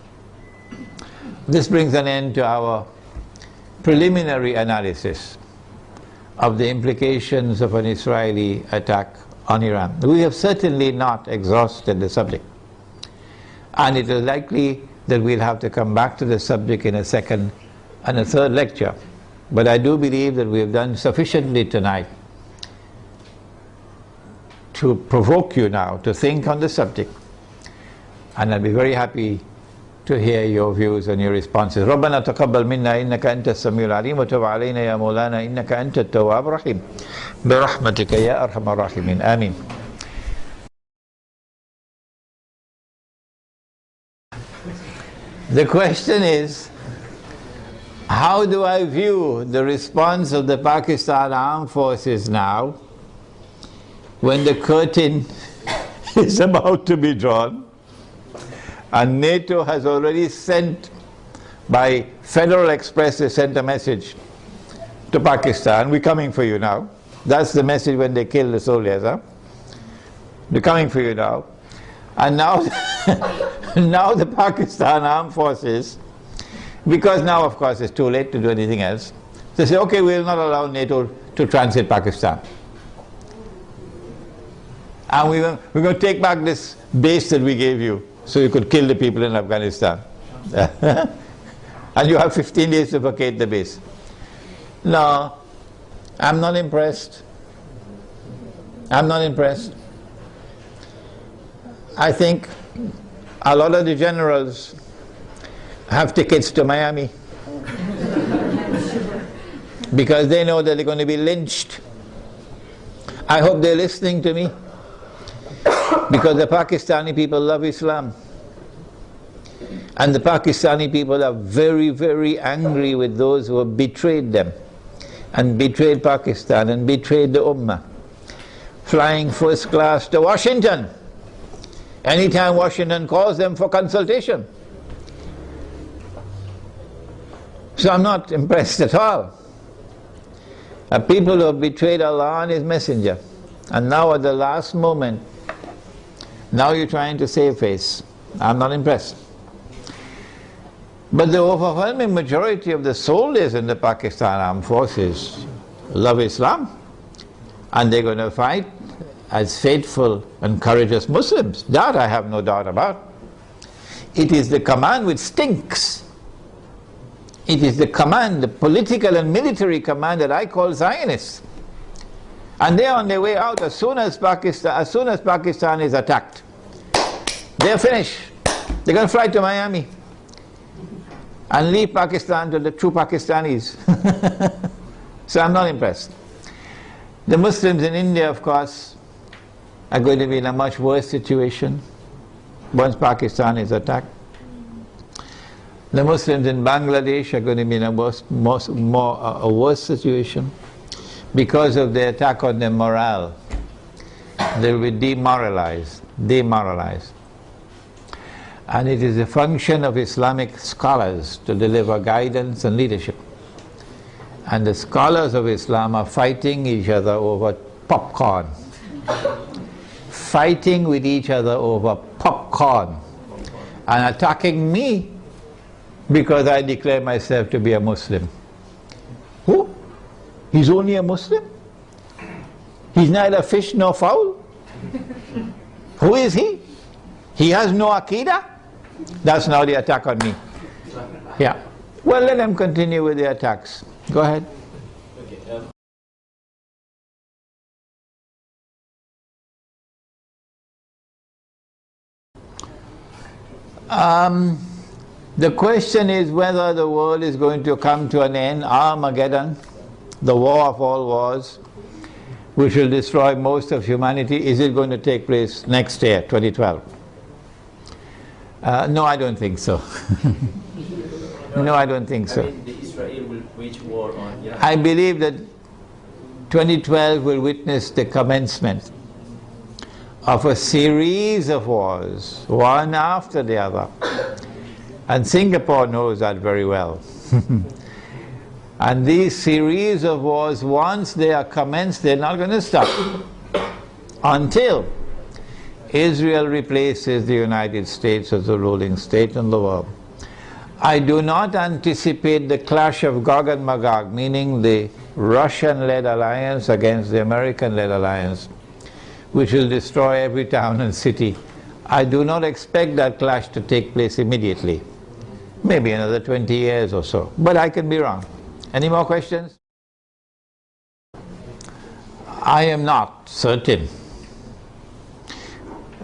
This brings an end to our preliminary analysis of the implications of an Israeli attack on Iran. We have certainly not exhausted the subject, and it is likely that we'll have to come back to the subject in a second and a third lecture. But I do believe that we have done sufficiently tonight to provoke you now to think on the subject And I'll be very happy to hear your views and your responses. ربنا تقبل منا إنك أنت السميع العليم وتب علينا يا مولانا إنك أنت التواب الرحيم برحمتك يا أرحم الراحمين آمين. The question is, how do I view the response of the Pakistan Armed Forces now when the curtain is about to be drawn and NATO has already sent, by Federal Express, they sent a message to Pakistan, we're coming for you now. That's the message when they kill the soldiers, huh? We're coming for you now. And now, now the Pakistan Armed Forces, because now of course it's too late to do anything else, they say, okay, we will not allow NATO to transit Pakistan. And we're going to take back this base that we gave you so you could kill the people in Afghanistan. And you have 15 days to vacate the base. No, I'm not impressed. I'm not impressed. I think a lot of the generals have tickets to Miami because they know that they're going to be lynched. I hope they're listening to me, because the Pakistani people love Islam. And the Pakistani people are very, very angry with those who have betrayed them and betrayed Pakistan and betrayed the Ummah. Flying first class to Washington anytime Washington calls them for consultation. So I'm not impressed at all. People who have betrayed Allah and His Messenger, and now at the last moment, now you're trying to save face. I'm not impressed. But the overwhelming majority of the soldiers in the Pakistan Armed Forces love Islam, and they're going to fight as faithful and courageous Muslims. That I have no doubt about. It is the command which stinks. It is the command, the political and military command, that I call Zionists. And they're on their way out as soon as Pakistan is attacked. They're finished. They're going to fly to Miami and leave Pakistan to the true Pakistanis. So I'm not impressed. The Muslims in India, of course, are going to be in a much worse situation once Pakistan is attacked. The Muslims in Bangladesh are going to be in a worse situation because of the attack on their morale. They will be demoralized. And it is a function of Islamic scholars to deliver guidance and leadership. And the scholars of Islam are fighting each other over popcorn. Fighting with each other over popcorn. And attacking me because I declare myself to be a Muslim. Who? He's only a Muslim? He's neither fish nor fowl? Who is he? He has no Aqidah? That's now the attack on me. Yeah. Well, let them continue with the attacks. Go ahead. The question is whether the world is going to come to an end, Armageddon, the war of all wars, which will destroy most of humanity. Is it going to take place next year, 2012? No, I don't think so. No, I don't think so. I mean, Israel will wage war on Iran. I believe that 2012 will witness the commencement of a series of wars, one after the other. And Singapore knows that very well. And these series of wars, once they are commenced, they're not going to stop until Israel replaces the United States as the ruling state in the world. I do not anticipate the clash of Gog and Magog, meaning the Russian-led alliance against the American-led alliance, which will destroy every town and city. I do not expect that clash to take place immediately. Maybe another 20 years or so, but I can be wrong. Any more questions? I am not certain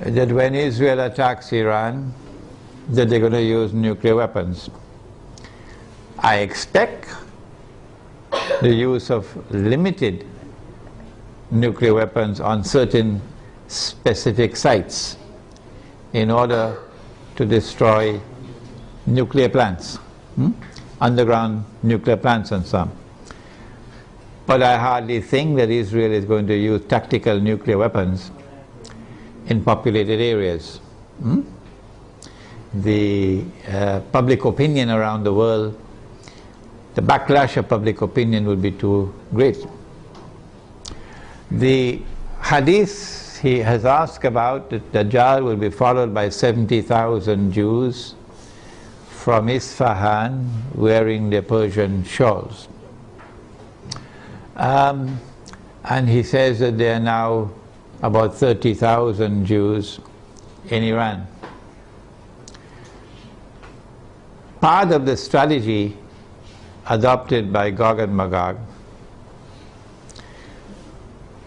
that when Israel attacks Iran, that they're going to use nuclear weapons. I expect the use of limited nuclear weapons on certain specific sites in order to destroy nuclear plants, underground nuclear plants and so on. But I hardly think that Israel is going to use tactical nuclear weapons in populated areas. The public opinion around the world, the backlash of public opinion will be too great. The hadith he has asked about, that Dajjal will be followed by 70,000 Jews from Isfahan wearing their Persian shawls. And he says that there are now about 30,000 Jews in Iran. Part of the strategy adopted by Gog and Magog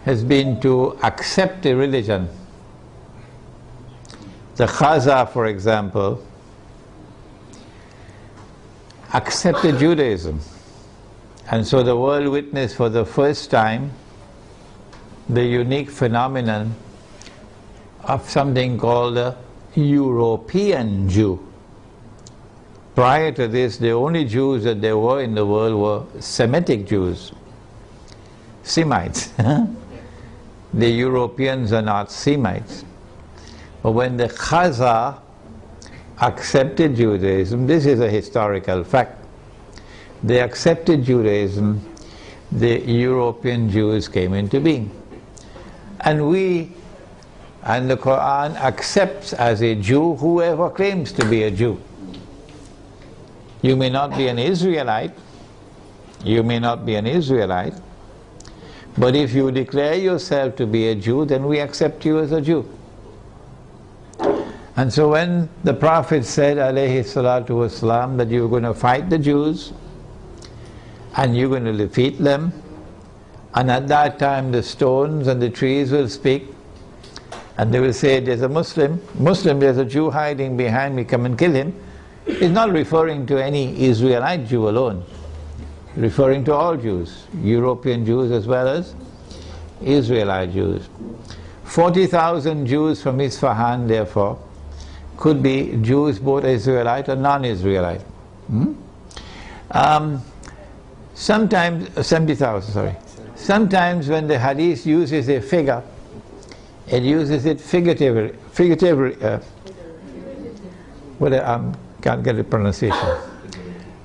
has been to accept a religion. The Khaza, for example, accepted Judaism. And so the world witnessed for the first time the unique phenomenon of something called a European Jew. Prior to this, the only Jews that there were in the world were Semitic Jews, Semites. The Europeans are not Semites. But when the Khaza accepted Judaism, this is a historical fact, they accepted Judaism, the European Jews came into being. And the Quran accepts as a Jew whoever claims to be a Jew. You may not be an Israelite, but if you declare yourself to be a Jew, then we accept you as a Jew. And so when the Prophet said, alayhi salatu wasalam, that you're going to fight the Jews, and you're going to defeat them, and at that time the stones and the trees will speak, and they will say, there's a Muslim, there's a Jew hiding behind me, come and kill him. It's not referring to any Israelite Jew alone, referring to all Jews, European Jews as well as Israelite Jews. 40,000 Jews from Isfahan, therefore, could be Jews both Israelite or non-Israelite. Sometimes, 70,000, sorry. Sometimes when the hadith uses a figure, it uses it figuratively, can't get the pronunciation,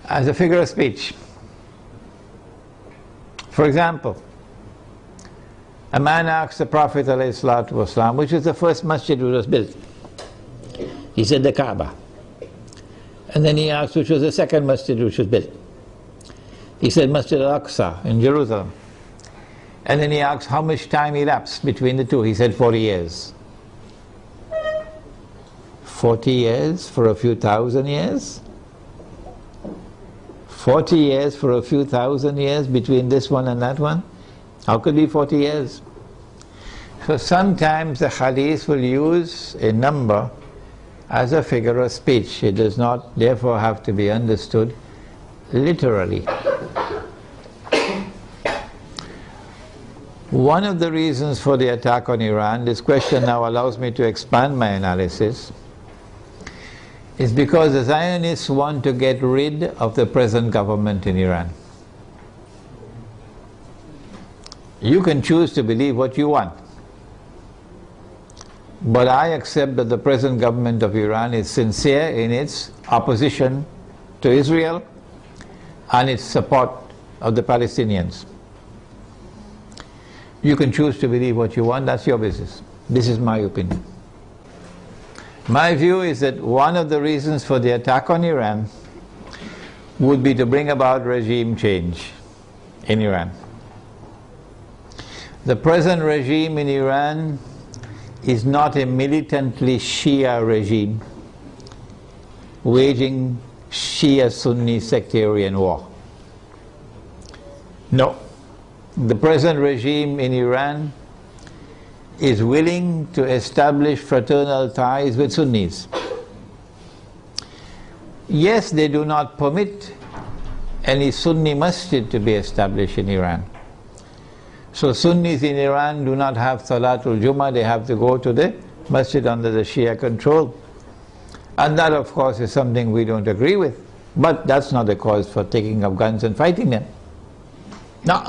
as a figure of speech. For example, a man asked the Prophet ﷺ, which is the first masjid which was built. He said the Kaaba. And then he asked which was the second masjid which was built. He said Masjid al-Aqsa in Jerusalem. And then he asked how much time elapsed between the two. He said 40 years. 40 years for a few thousand years? 40 years for a few thousand years between this one and that one? How could it be 40 years? So sometimes the hadith will use a number as a figure of speech. It does not therefore have to be understood literally. One of the reasons for the attack on Iran, this question now allows me to expand my analysis, is because the Zionists want to get rid of the present government in Iran. You can choose to believe what you want, but I accept that the present government of Iran is sincere in its opposition to Israel and its support of the Palestinians. You can choose to believe what you want, that's your business. This is my opinion. My view is that one of the reasons for the attack on Iran would be to bring about regime change in Iran. The present regime in Iran is not a militantly Shia regime waging Shia-Sunni sectarian war. No. The present regime in Iran is willing to establish fraternal ties with Sunnis. Yes, they do not permit any Sunni masjid to be established in Iran. So Sunnis in Iran do not have Salatul Jummah, they have to go to the masjid under the Shia control. And that, of course, is something we don't agree with. But that's not a cause for taking up guns and fighting them. No.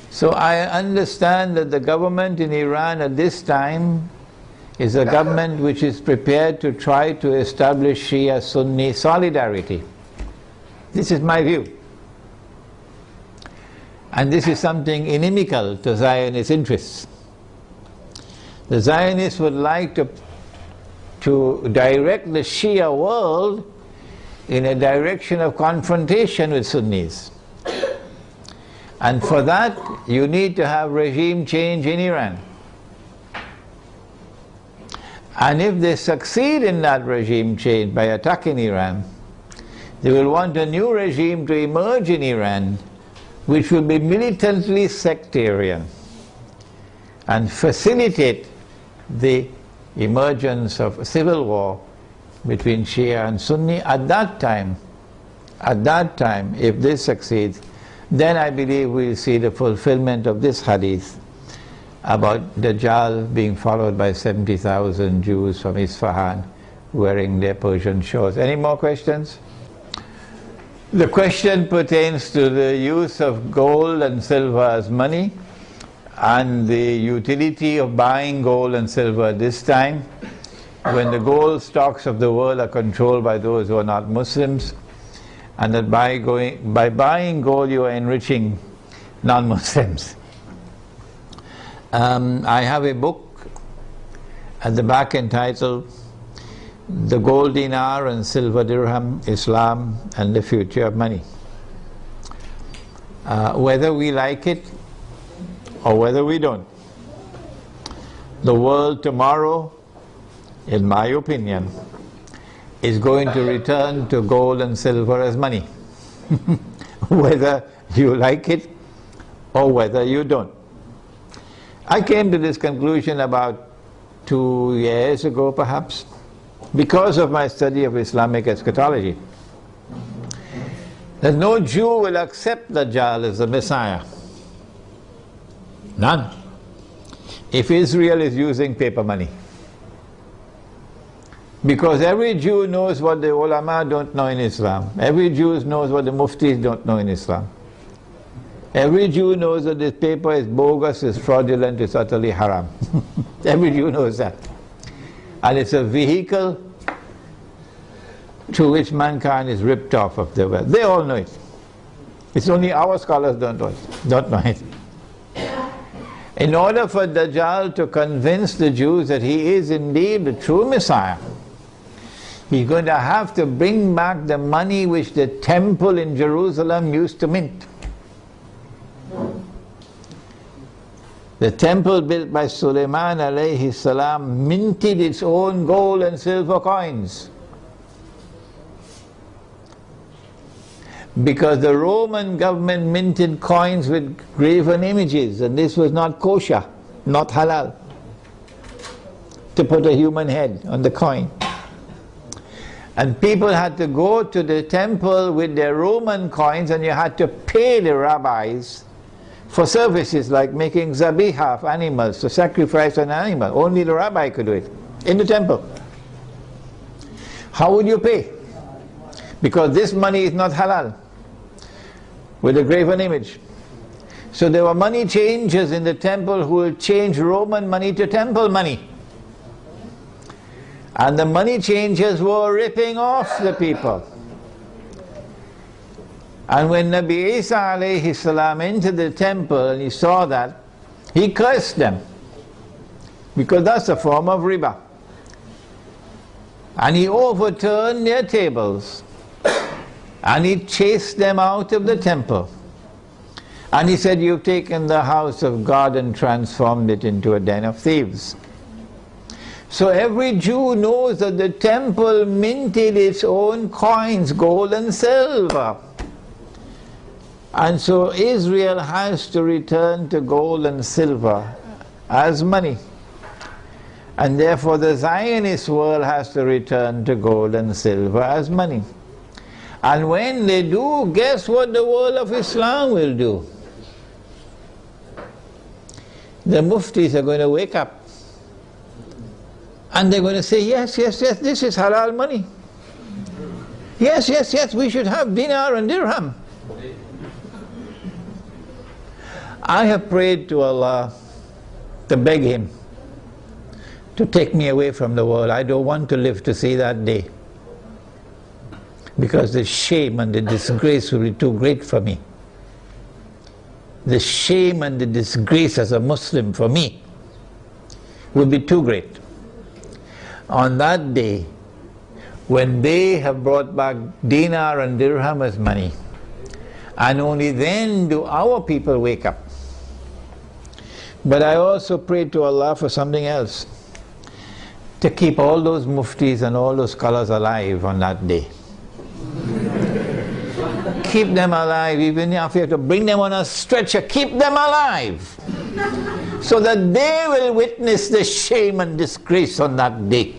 So I understand that the government in Iran at this time is a government which is prepared to try to establish Shia-Sunni solidarity. This is my view. And this is something inimical to Zionist interests. The Zionists would like to direct the Shia world in a direction of confrontation with Sunnis. And for that, you need to have regime change in Iran. And if they succeed in that regime change by attacking Iran, they will want a new regime to emerge in Iran, which will be militantly sectarian and facilitate the emergence of a civil war between Shia and Sunni. At that time, if this succeeds, then I believe we'll see the fulfillment of this hadith about Dajjal being followed by 70,000 Jews from Isfahan wearing their Persian shawls. Any more questions? The question pertains to the use of gold and silver as money and the utility of buying gold and silver this time when the gold stocks of the world are controlled by those who are not Muslims, and that by buying gold you are enriching non-Muslims. I have a book at the back entitled The Gold Dinar and Silver Dirham, Islam and the Future of Money. Whether we like it or whether we don't, the world tomorrow, in my opinion, is going to return to gold and silver as money. Whether you like it or whether you don't. I came to this conclusion about 2 years ago perhaps, because of my study of Islamic eschatology, that no Jew will accept Dajjal as the Messiah. None. If Israel is using paper money. Because every Jew knows what the ulama don't know in Islam. Every Jew knows what the muftis don't know in Islam. Every Jew knows that this paper is bogus, is fraudulent, is utterly haram. Every Jew knows that. And it's a vehicle through which mankind is ripped off of their wealth. They all know it. It's only our scholars don't know it. In order for Dajjal to convince the Jews that he is indeed the true Messiah, he's going to have to bring back the money which the temple in Jerusalem used to mint. The temple built by Sulaiman alayhi salam minted its own gold and silver coins. Because the Roman government minted coins with graven images, and this was not kosher, not halal, to put a human head on the coin. And people had to go to the temple with their Roman coins, and you had to pay the rabbis for services like making zabiha of animals, to sacrifice an animal. Only the rabbi could do it, in the temple. How would you pay? Because this money is not halal, with a graven image. So there were money changers in the temple who will change Roman money to temple money. And the money changers were ripping off the people. And when Nabi Isa alayhi salam entered the temple and he saw that, he cursed them. Because that's a form of riba. And he overturned their tables. And he chased them out of the temple. And he said, "You've taken the house of God and transformed it into a den of thieves." So every Jew knows that the temple minted its own coins, gold and silver. And so Israel has to return to gold and silver as money. And therefore the Zionist world has to return to gold and silver as money. And when they do, guess what the world of Islam will do? The muftis are going to wake up. And they're going to say, yes, yes, yes, this is halal money. Yes, yes, yes, we should have dinar and dirham. I have prayed to Allah to beg Him to take me away from the world. I don't want to live to see that day, because the shame and the disgrace will be too great for me. The shame and the disgrace as a Muslim for me will be too great. On that day, when they have brought back dinar and dirham as money, and only then do our people wake up. But I also pray to Allah for something else, to keep all those muftis and all those scholars alive on that day. Keep them alive, even if you have to bring them on a stretcher, keep them alive, so that they will witness the shame and disgrace on that day.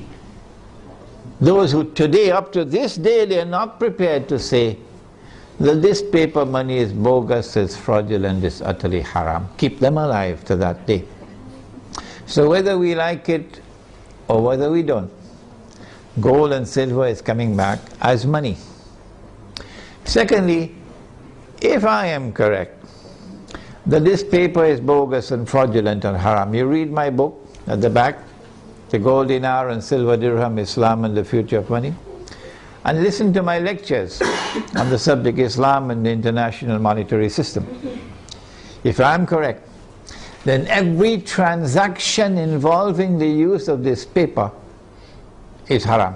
Those who today, up to this day, they are not prepared to say that this paper money is bogus, is fraudulent, is utterly haram. Keep them alive to that day. So whether we like it or whether we don't, gold and silver is coming back as money. Secondly, if I am correct that this paper is bogus and fraudulent and haram, you read my book at the back, The Gold Dinar and Silver Dirham, Islam and the Future of Money, and listen to my lectures on the subject Islam and the International Monetary System. If I am correct, then every transaction involving the use of this paper is haram.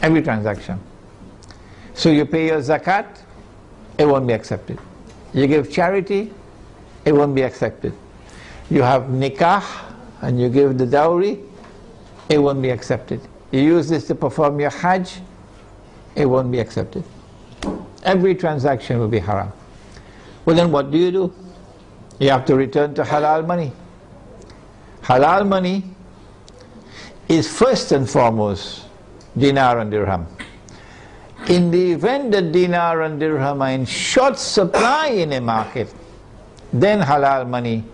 Every transaction. So you pay your zakat, it won't be accepted. You give charity, it won't be accepted. You have nikah and you give the dowry, it won't be accepted. You use this to perform your hajj, it won't be accepted. Every transaction will be haram. Well, then what do? You have to return to halal money. Halal money is first and foremost dinar and dirham. In the event that dinar and dirham are in short supply in a market, then halal money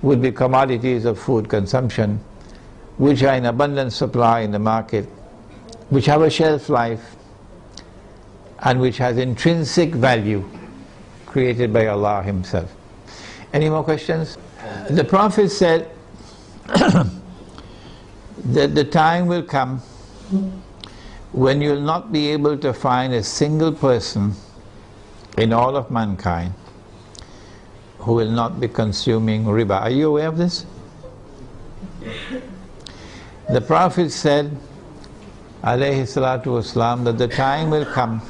would be commodities of food consumption, which are in abundant supply in the market, which have a shelf life, and which has intrinsic value created by Allah Himself. Any more questions? The Prophet said that the time will come when you will not be able to find a single person in all of mankind who will not be consuming riba. Are you aware of this? The Prophet said, alayhi salatu wasalam, that the time will come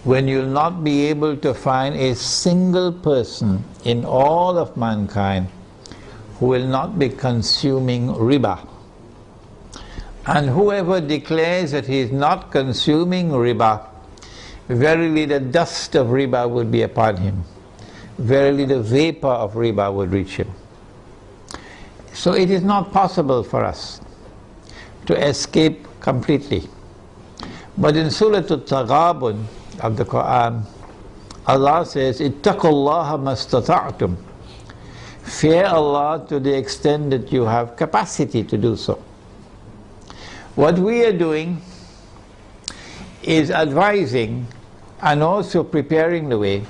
when you will not be able to find a single person in all of mankind who will not be consuming riba. And whoever declares that he is not consuming riba, verily the dust of riba would be upon him. Verily the vapor of riba would reach him. So it is not possible for us to escape completely. But in Surah Al-Taghabun of the Quran, Allah says, ittaqullaha mastata'tum. Fear Allah to the extent that you have capacity to do so. What we are doing is advising and also preparing the way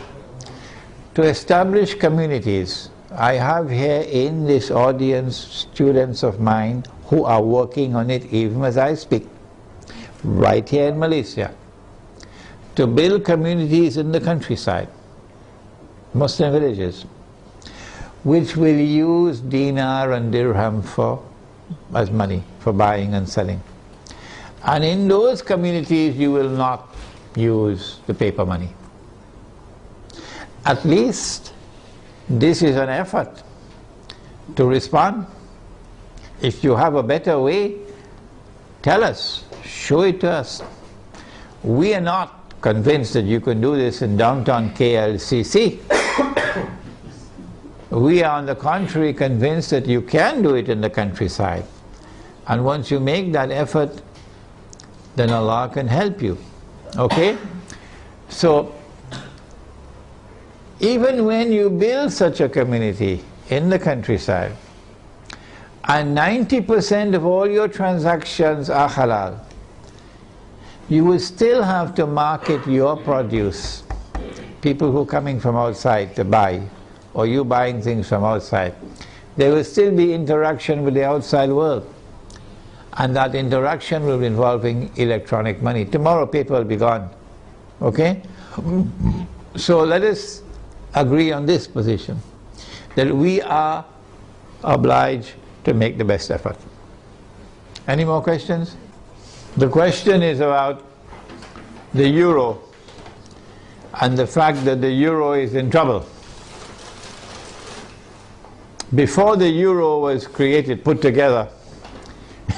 to establish communities. I have here in this audience students of mine who are working on it even as I speak, right here in Malaysia, to build communities in the countryside, Muslim villages, which will use dinar and dirham as money for buying and selling. And in those communities you will not use the paper money. At least this is an effort to respond. If you have a better way, tell us, show it to us. We are not convinced that you can do this in downtown KLCC. We are, on the contrary, convinced that you can do it in the countryside. And once you make that effort, then Allah can help you. Okay? So, even when you build such a community in the countryside, and 90% of all your transactions are halal, you will still have to market your produce. People who are coming from outside to buy, or you buying things from outside, there will still be interaction with the outside world. And that interaction will be involving electronic money. Tomorrow paper will be gone. Okay? So let us agree on this position, that we are obliged to make the best effort. Any more questions? The question is about the euro and the fact that the euro is in trouble. Before the euro was created, put together,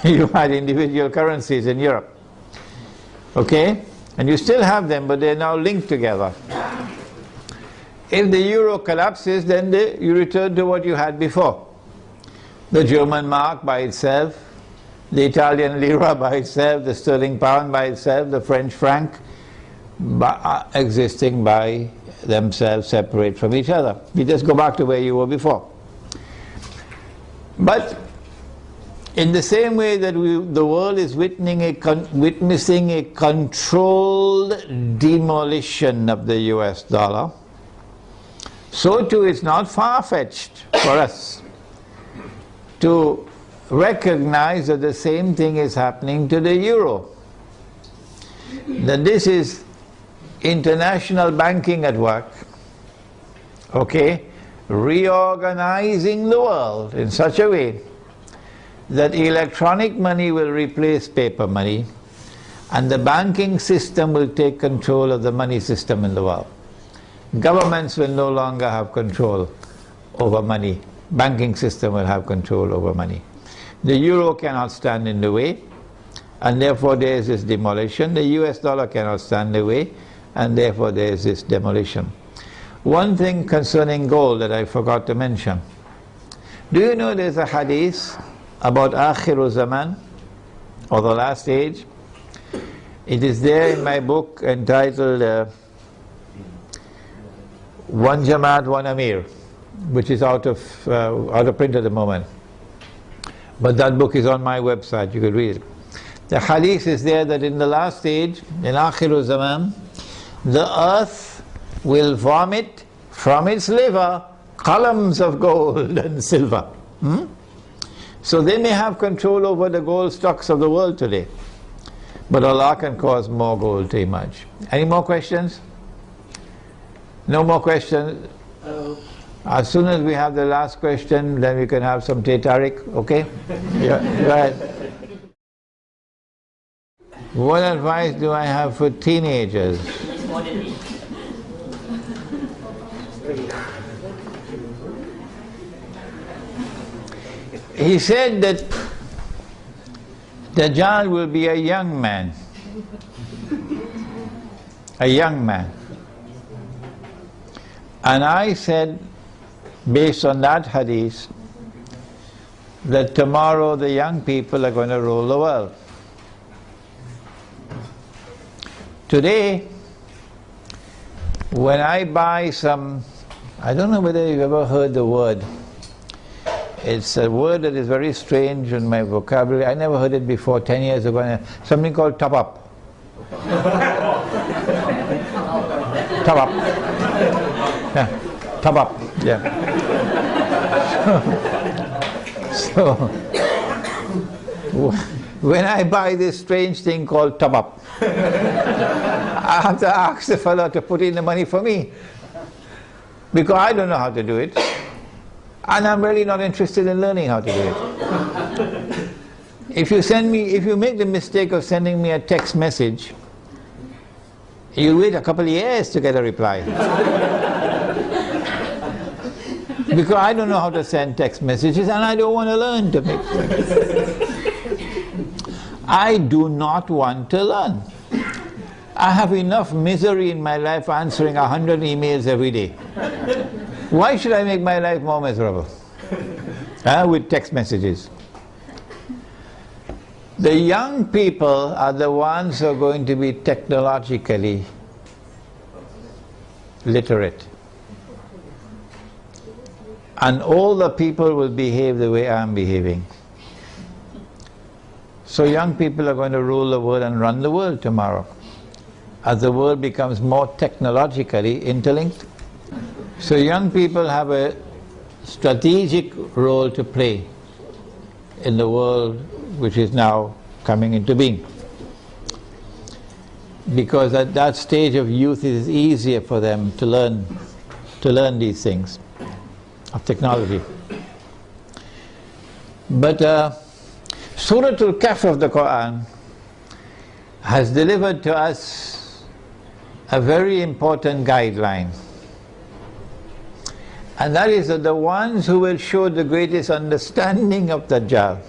you had individual currencies in Europe. Okay? And you still have them, but they're now linked together. If the euro collapses, then you return to what you had before. The German mark by itself, the Italian lira by itself, the sterling pound by itself, the French franc existing by themselves, separate from each other. You just go back to where you were before. But in the same way that the world is witnessing a controlled demolition of the US dollar, so too it's not far-fetched for us to recognize that the same thing is happening to the euro. That this is international banking at work, okay, reorganizing the world in such a way that electronic money will replace paper money, and the banking system will take control of the money system in the world. Governments will no longer have control over money. Banking system will have control over money. The euro cannot stand in the way, and therefore there is this demolition. The US dollar cannot stand in the way, and therefore there is this demolition. One thing concerning gold that I forgot to mention. Do you know there's a hadith about Akhiru Zaman, or the last age? It is there in my book entitled One Jamaat, One Amir, which is out of print at the moment. But that book is on my website, you could read it. The hadith is there that in the last age, in Akhiru Zaman, the earth will vomit from its liver columns of gold and silver. So they may have control over the gold stocks of the world today, but Allah can cause more gold to emerge. Any more questions? No more questions? As soon as we have the last question, then we can have some Teh Tarik, okay? Yeah, go ahead. What advice do I have for teenagers? He said that Dajjal will be a young man. A young man. And I said, based on that hadith, that tomorrow the young people are going to rule the world. Today, when I buy some, I don't know whether you've ever heard the word. It's a word that is very strange in my vocabulary. I never heard it before, 10 years ago. Something called top up. Top up. Yeah, top up. Yeah. So when I buy this strange thing called top up, I have to ask the fellow to put in the money for me, because I don't know how to do it, and I'm really not interested in learning how to do it. If you make the mistake of sending me a text message, you'll wait a couple of years to get a reply. Because I don't know how to send text messages, and I don't want to learn to make sense. I do not want to learn. I have enough misery in my life answering 100 emails every day. Why should I make my life more miserable? With text messages. The young people are the ones who are going to be technologically literate. And all the people will behave the way I'm behaving. So young people are going to rule the world and run the world tomorrow, as the world becomes more technologically interlinked. So young people have a strategic role to play in the world which is now coming into being. Because at that stage of youth it is easier for them to learn these things of technology. But Surah Al-Kahf of the Quran has delivered to us a very important guideline. And that is that the ones who will show the greatest understanding of Dajjal,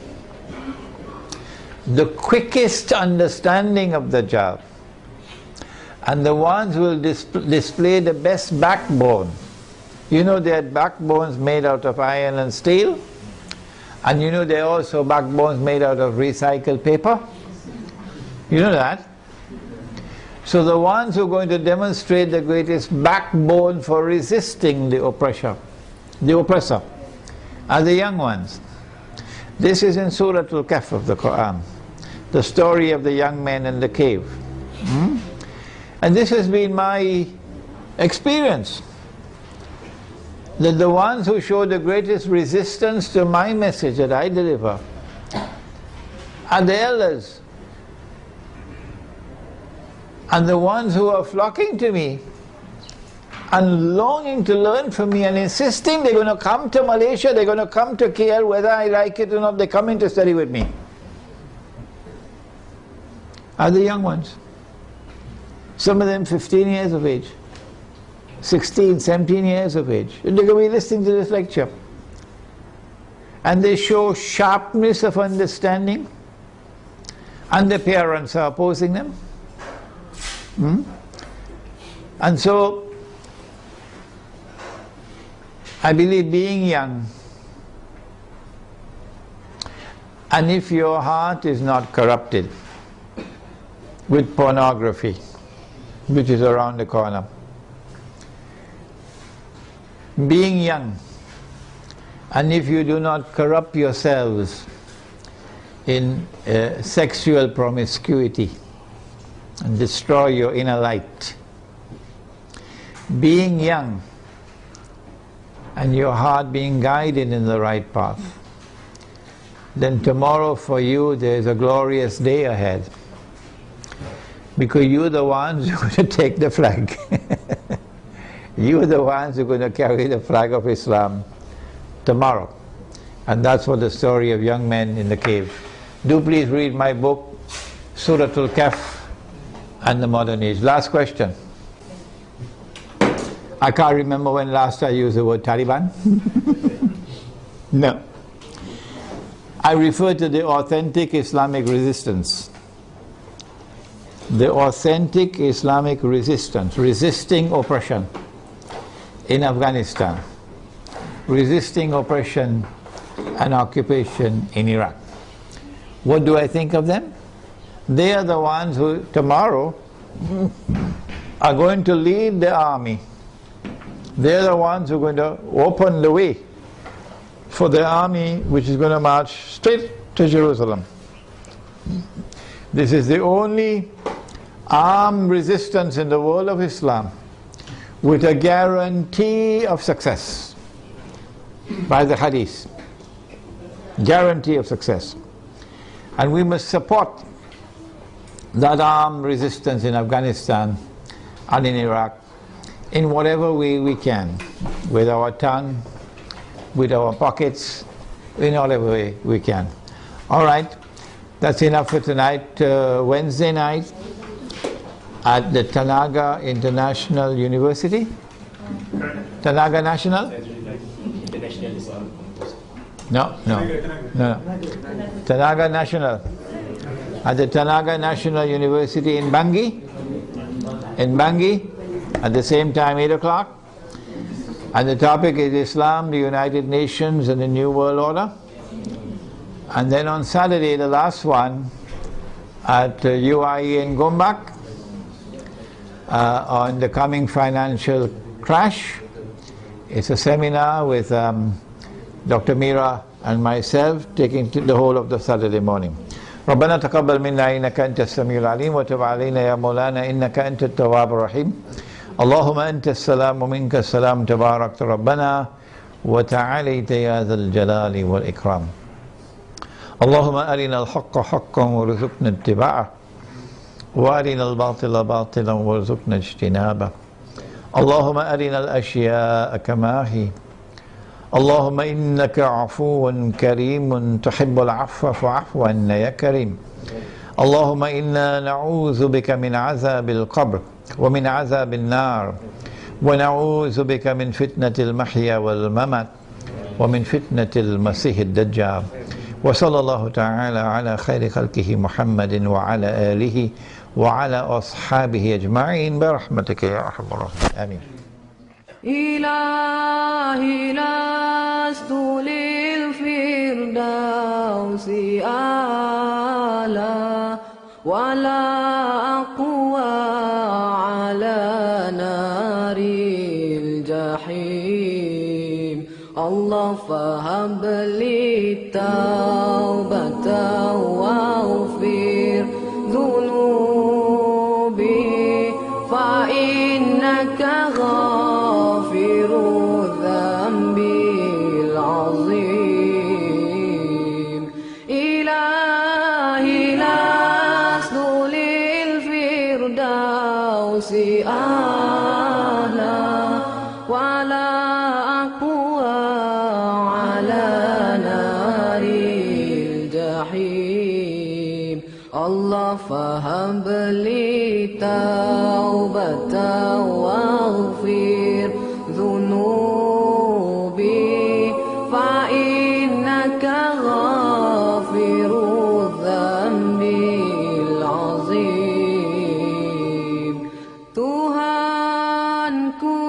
the quickest understanding of Dajjal, and the ones who will display the best backbone. You know they had backbones made out of iron and steel, and you know there are also backbones made out of recycled paper. You know that? So the ones who are going to demonstrate the greatest backbone for resisting the oppressor are the young ones. This is in Surah Al-Kahf of the Quran, the story of the young men in the cave. And this has been my experience, that the ones who show the greatest resistance to my message that I deliver are the elders, and the ones who are flocking to me and longing to learn from me and insisting they're going to come to Malaysia, they're going to come to KL, whether I like it or not, they're coming to study with me, are the young ones. Some of them 15 years of age, 16, 17 years of age. And they're going to be listening to this lecture. And they show sharpness of understanding, and their parents are opposing them. And so, I believe being young, and if your heart is not corrupted with pornography, which is around the corner, being young, and if you do not corrupt yourselves in sexual promiscuity and destroy your inner light, being young and your heart being guided in the right path, then tomorrow for you there is a glorious day ahead, because you're the ones who are going to take the flag. You're the ones who are going to carry the flag of Islam tomorrow. And that's what the story of young men in the cave. Do please read my book, Surah Al-Kahf and the Modern Age. Last question. I can't remember when last I used the word Taliban. No. I refer to the authentic Islamic resistance. The authentic Islamic resistance, resisting oppression in Afghanistan, resisting oppression and occupation in Iraq. What do I think of them? They are the ones who tomorrow are going to lead the army. They are the ones who are going to open the way for the army which is going to march straight to Jerusalem. This is the only armed resistance in the world of Islam with a guarantee of success by the hadith. Guarantee of success. And we must support that armed resistance in Afghanistan and in Iraq in whatever way we can, with our tongue, with our pockets, in whatever way we can. All right, that's enough for tonight. Wednesday night at the Tanaga International University. Tanaga National? No. Tanaga National. At the Tanaga National University in Bangi. in Bangui at the same time, 8 o'clock. And the topic is Islam, the United Nations and the New World Order. And then on Saturday, the last one, at UIE in Gombak, on the coming financial crash. It's a seminar with Dr. Mira and myself, taking the whole of the Saturday morning. ربنا تقبل منا إنك أنت السميع العليم وتب علينا يا مولانا إنك أنت التواب الرحيم اللهم أنت السلام ومنك السلام تبارك ربنا وتعاليت يا ذا الجلال والإكرام اللهم أرنا الحق حقا وارزقنا اتباعه وأرنا الباطل باطلا وارزقنا اجتنابه اللهم أرنا الأشياء كما هي اللهم إنك عفو كريم تحب العفو فاعف عنا يا كريم اللهم إنا نعوذ بك من عذاب القبر ومن عذاب النار ونعوذ بك من فتنة المحيا والممات ومن فتنة المسيح الدجال وصلى الله تعالى على خير خلقه محمد وعلى آله وعلى أصحابه أجمعين برحمتك يا أرحم الراحمين آمين. إلهي لست للفردوس أعلى ولا أقوى على نار الجحيم الله فهب لي توبة واغفر ذنوبي فإنك غافر الذنب العظيم إلهي لست للفردوس أعلى ولا أقوى على نار الجحيم الله فهب لي توبة واغفر ذنوبي فإنك غافر الذنب العظيم Tuhanku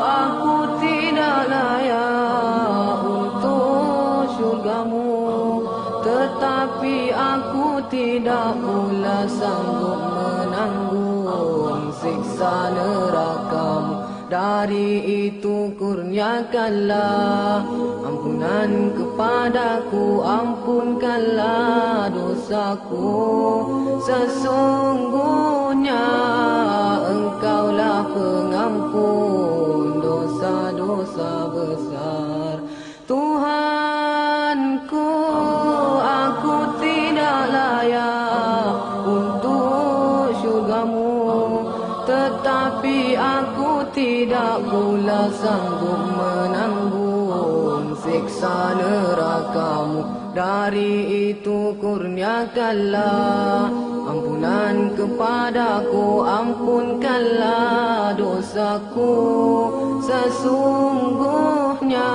aku tidak layak untuk syurgamu tetapi aku tidak pula sanggup menanggung siksa nerakamu dari itu kurniakanlah ampunan kepadaku ampunkanlah dosaku sesungguhnya engkaulah pengampun dosa-dosa besar Tuhanku aku tidak layak untuk syurgamu tetapi aku tidak pula sanggup menanggung siksa nerakamu dari itu kurniakanlah ampunan kepadaku ampunkanlah dosaku sesungguhnya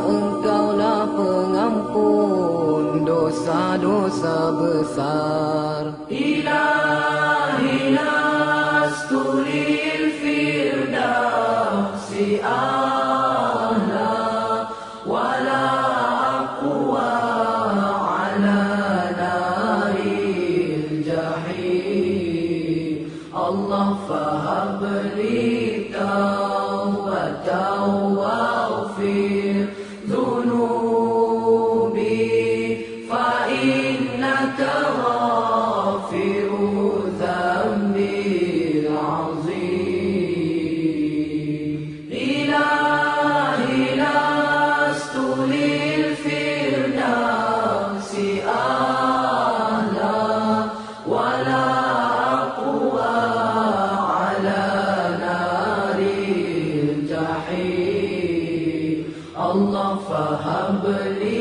engkaulah pengampun dosa-dosa besar Ilahi lastu lil firdausi a'la wala aqwa ala naril jahim Allah fahab li tawbatan waghfir dhunubi fa innaka ghafiru dhanbil azim ilahi lastu lil firdausi a'la wala aqwa ala naril jahim Allah fahab li